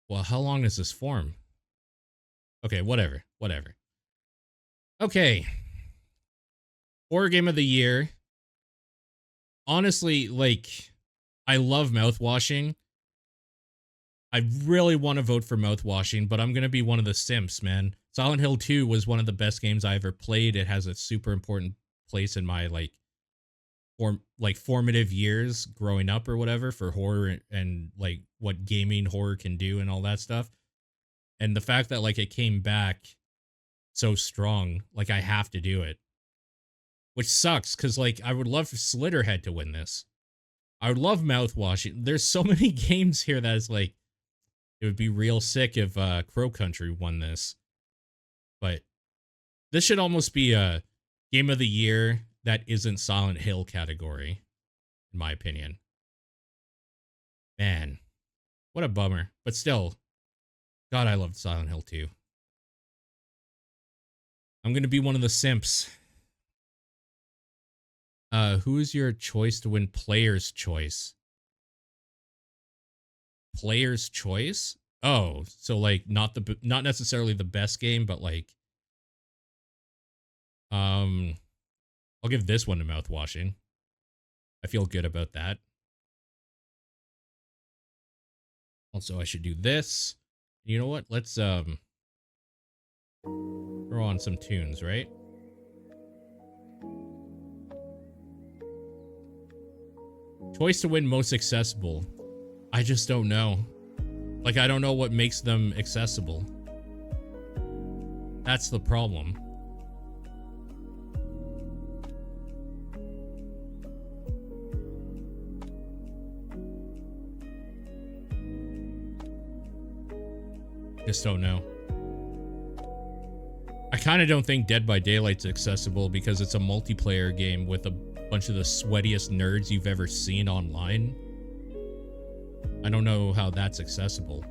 Well, how long is this form? Okay, whatever. Okay. Horror game of the year. Honestly, like, I love mouthwashing. I really want to vote for mouthwashing, but I'm going to be one of the simps, man. Silent Hill 2 was one of the best games I ever played. It has a super important place in my, formative years growing up or whatever for horror and like what gaming horror can do and all that stuff. And the fact that like it came back so strong, like I have to do it. Which sucks because like I would love for Slitterhead to win this. I would love mouthwashing. There's so many games here that it's like it would be real sick if Crow Country won this. But this should almost be a game of the year that isn't Silent Hill category, in my opinion. Man, what a bummer. But still, God, I loved Silent Hill 2. I'm going to be one of the simps. Who is your choice to win Player's Choice? Player's Choice? Oh, so like not necessarily the best game, but like I'll give this one to mouthwashing. I feel good about that. Also, I should do this. You know what? Let's throw on some tunes, right? Choice to win most accessible. I just don't know. Like, I don't know what makes them accessible. That's the problem. Just don't know. I kind of don't think Dead by Daylight's accessible because it's a multiplayer game with a bunch of the sweatiest nerds you've ever seen online. I don't know how that's accessible.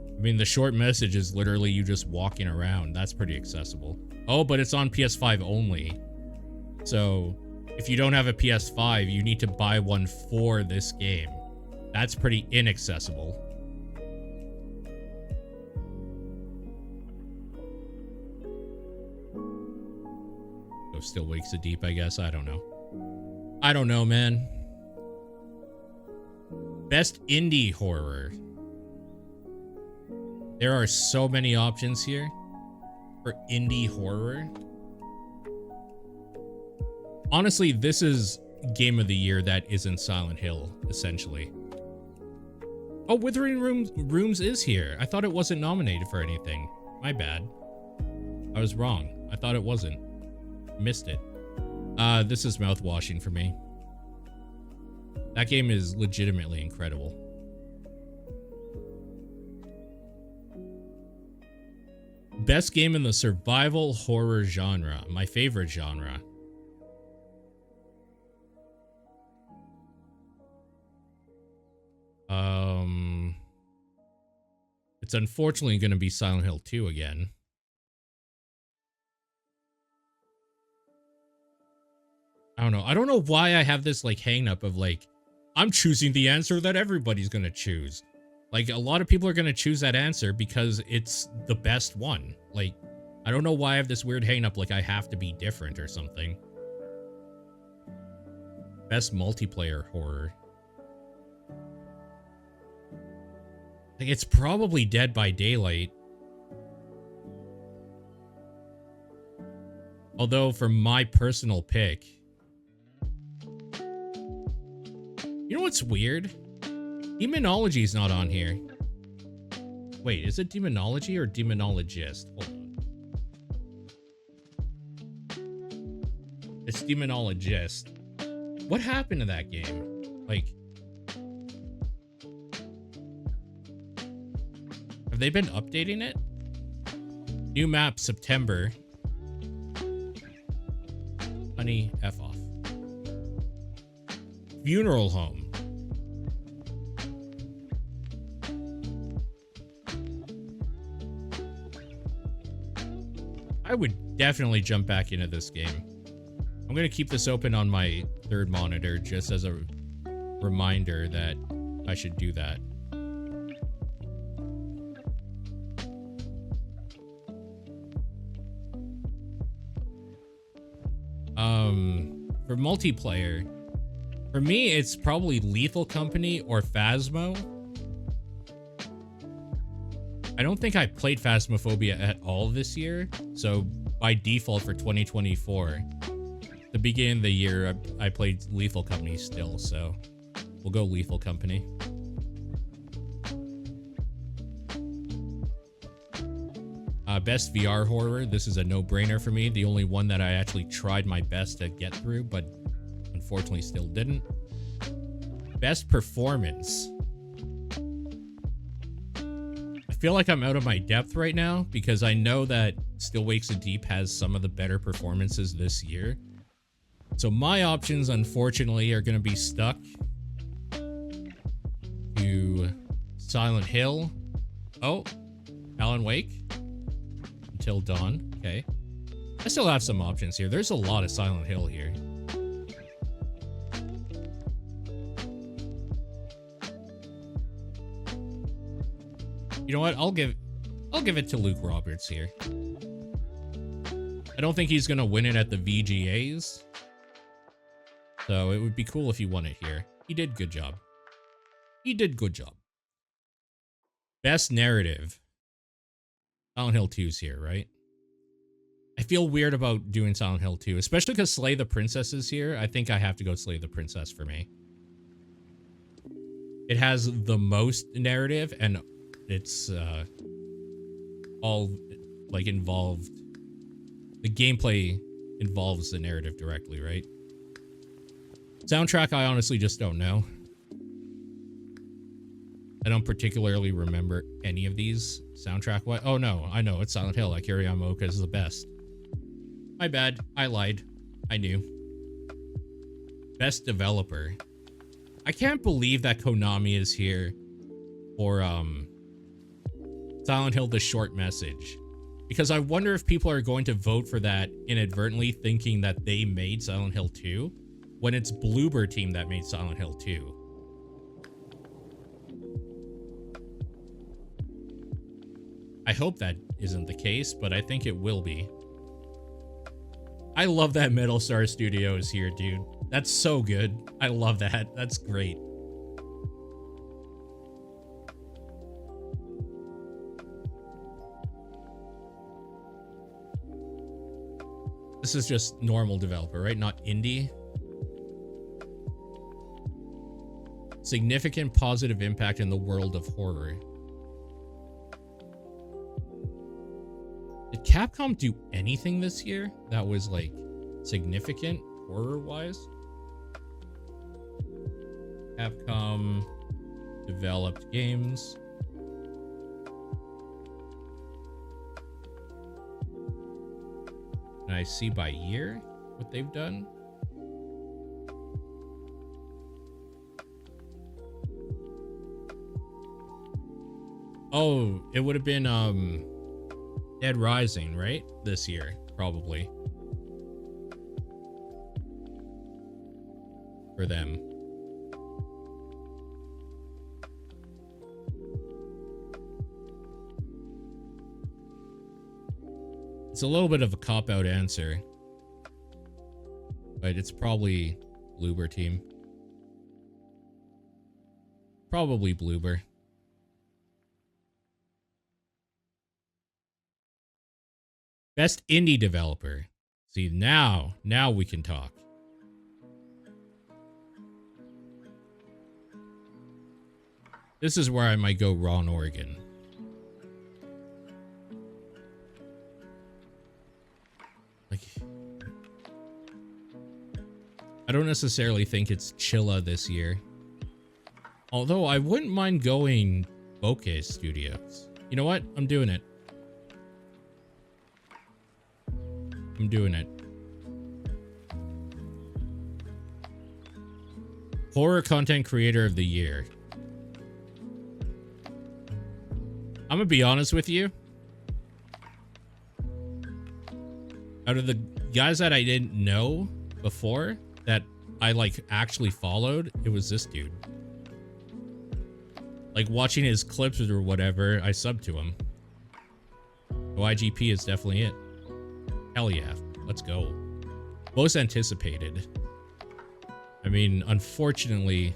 I mean, the short message is literally you just walking around. That's pretty accessible. Oh, but it's on PS5 only. So if you don't have a PS5, you need to buy one for this game. That's pretty inaccessible. So still Wakes of Deep, I guess. I don't know. I don't know, man. Best indie horror. There are so many options here for indie horror. Honestly, this is game of the year that isn't Silent Hill, essentially. Oh, Withering Rooms is here. I thought it wasn't nominated for anything. My bad. I was wrong. I thought it wasn't. Missed it. This is mouthwashing for me. That game is legitimately incredible. Best game in the survival horror genre. My favorite genre. It's unfortunately going to be Silent Hill 2 again. I don't know. I don't know why I have this like hang up of like, I'm choosing the answer that everybody's going to choose. Like a lot of people are going to choose that answer because it's the best one. Like, I don't know why I have this weird hang up like I have to be different or something. Best multiplayer horror. Like, it's probably Dead by Daylight. Although, for my personal pick... You know what's weird? Demonology's not on here. Wait, is it Demonology or Demonologist? Hold on. It's Demonologist. What happened to that game? Like... Have they been updating it? New map September. Honey, F off. Funeral home. I would definitely jump back into this game. I'm going to keep this open on my third monitor just as a reminder that I should do that. For multiplayer, for me, it's probably Lethal Company or Phasmo. I don't think I played Phasmophobia at all this year, so by default for 2024, the beginning of the year, I played Lethal Company still, so we'll go Lethal Company. Best VR horror. This is a no-brainer for me. The only one that I actually tried my best to get through, but unfortunately still didn't. Best performance. I feel like I'm out of my depth right now because I know that Still Wakes the Deep has some of the better performances this year. So my options, unfortunately, are going to be stuck to Silent Hill. Oh, Alan Wake. Until Dawn. Okay. I still have some options here. There's a lot of Silent Hill here. You know what? I'll give it to Luke Roberts here. I don't think he's gonna win it at the VGAs. So it would be cool if he won it here. He did good job. He did good job. Best narrative. Silent Hill 2's here, right? I feel weird about doing Silent Hill 2, especially because Slay the Princess is here. I think I have to go Slay the Princess for me. It has the most narrative, and it's all like involved. The gameplay involves the narrative directly, right? Soundtrack, I honestly just don't know. I don't particularly remember any of these soundtrack. What? Oh no, I know it's Silent Hill. Akira Yamaoka is the best. My bad. I lied. I knew. Best developer. I can't believe that Konami is here for Silent Hill: The Short Message, because I wonder if people are going to vote for that inadvertently, thinking that they made Silent Hill 2 when it's Bloober Team that made Silent Hill 2. I hope that isn't the case, but I think it will be. I love that Metal Star Studio is here, dude. That's so good. I love that. That's great. This is just normal developer, right? Not indie. Significant positive impact in the world of horror. Did Capcom do anything this year that was like significant horror-wise? Capcom developed games. Can I see by year what they've done? Oh, it would have been Dead Rising, right? This year, probably. For them. It's a little bit of a cop-out answer, but it's probably Bloober Team. Probably Bloober. Best indie developer. See, now we can talk. This is where I might go Ron Oregon. Like, I don't necessarily think it's Chilla this year. Although I wouldn't mind going Bokeh Studios. You know what? I'm doing it. I'm doing it. Horror content creator of the year. I'm gonna be honest with you. Out of the guys that I didn't know before that I like actually followed, it was this dude. Like watching his clips or whatever, I subbed to him. YGP is definitely it. Hell yeah, let's go. Most anticipated. I mean, unfortunately,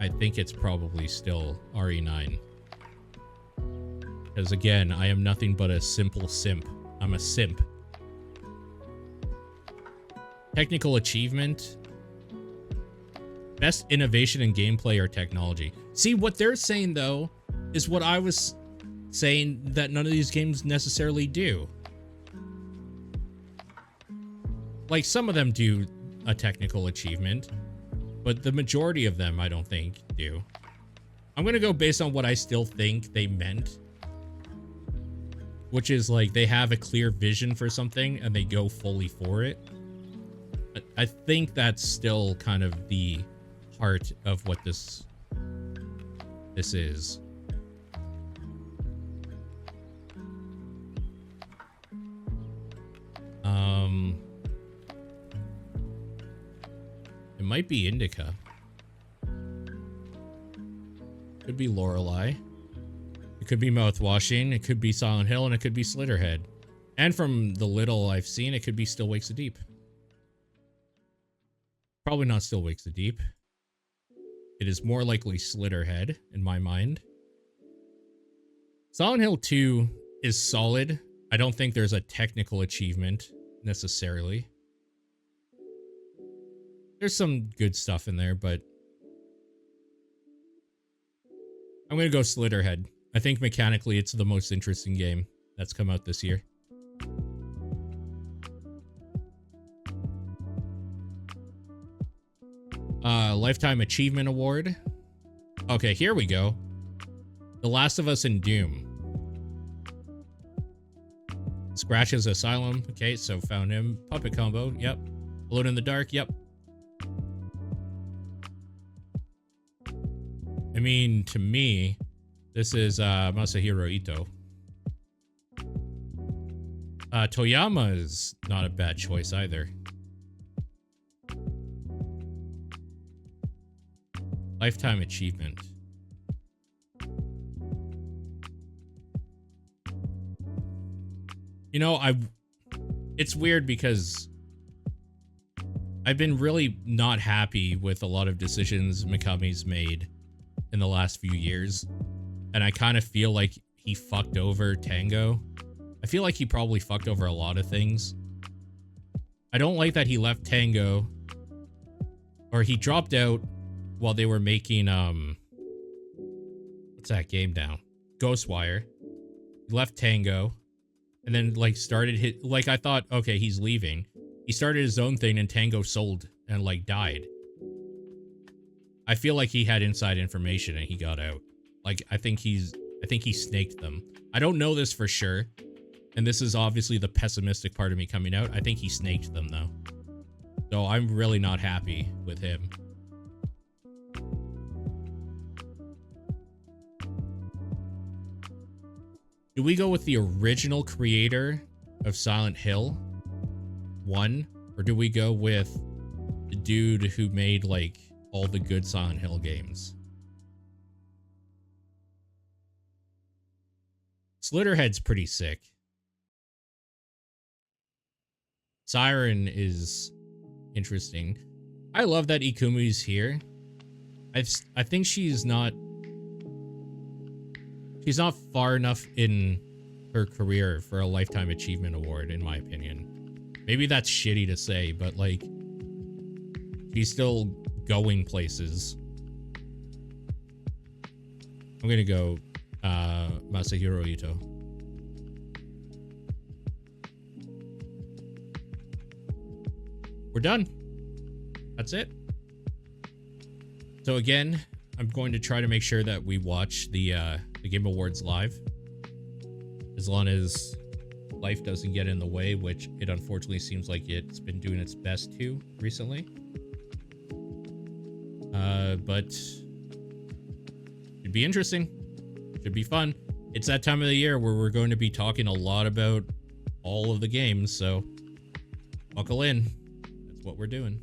I think it's probably still RE9. Because again, I am nothing but a simple simp. I'm a simp. Technical achievement. Best innovation in gameplay or technology. See, what they're saying, though, is what I was saying that none of these games necessarily do. Like, some of them do a technical achievement, but the majority of them, I don't think, do. I'm going to go based on what I still think they meant. Which is, like, they have a clear vision for something and they go fully for it. I think that's still kind of the heart of what this is. It might be Indica. Could be Lorelei. It could be Mouthwashing. It could be Silent Hill, and it could be Slitterhead. And from the little I've seen, it could be Still Wakes the Deep. Probably not Still Wakes the Deep. It is more likely Slitterhead, in my mind. Silent Hill 2 is solid. I don't think there's a technical achievement, necessarily. There's some good stuff in there, but I'm going to go Slitterhead. I think mechanically it's the most interesting game that's come out this year. Lifetime Achievement Award. Okay, here we go. The Last of Us and Doom. Scratch's Asylum. Okay, so found him. Puppet Combo. Yep. Alone in the Dark. Yep. I mean, to me, this is Masahiro Ito. Toyama is not a bad choice either. Lifetime Achievement. You know, it's weird because I've been really not happy with a lot of decisions Mikami's made in the last few years. And I kind of feel like he fucked over Tango. I feel like he probably fucked over a lot of things. I don't like that he left Tango, or he dropped out while they were making, what's that game now? Ghostwire. He left Tango, and then, like, started like, I thought, okay, he's leaving. He started his own thing, and Tango sold and, like, died. I feel like he had inside information, and he got out. Like, I think he snaked them. I don't know this for sure, and this is obviously the pessimistic part of me coming out. I think he snaked them, though. So I'm really not happy with him. Do we go with the original creator of Silent Hill 1? Or do we go with the dude who made, like, all the good Silent Hill games? Slitterhead's pretty sick. Siren is interesting. I love that Ikumi's here. I think she's not far enough in her career for a Lifetime Achievement Award, in my opinion. Maybe that's shitty to say, but, like, she's still going places. I'm gonna go Masahiro Ito. We're done. That's it. So again, I'm going to try to make sure that we watch the Game Awards live, as long as life doesn't get in the way, which it unfortunately seems like it's been doing its best to recently. But should be interesting. Should be fun. It's that time of the year where we're going to be talking a lot about all of the games, so buckle in. That's what we're doing.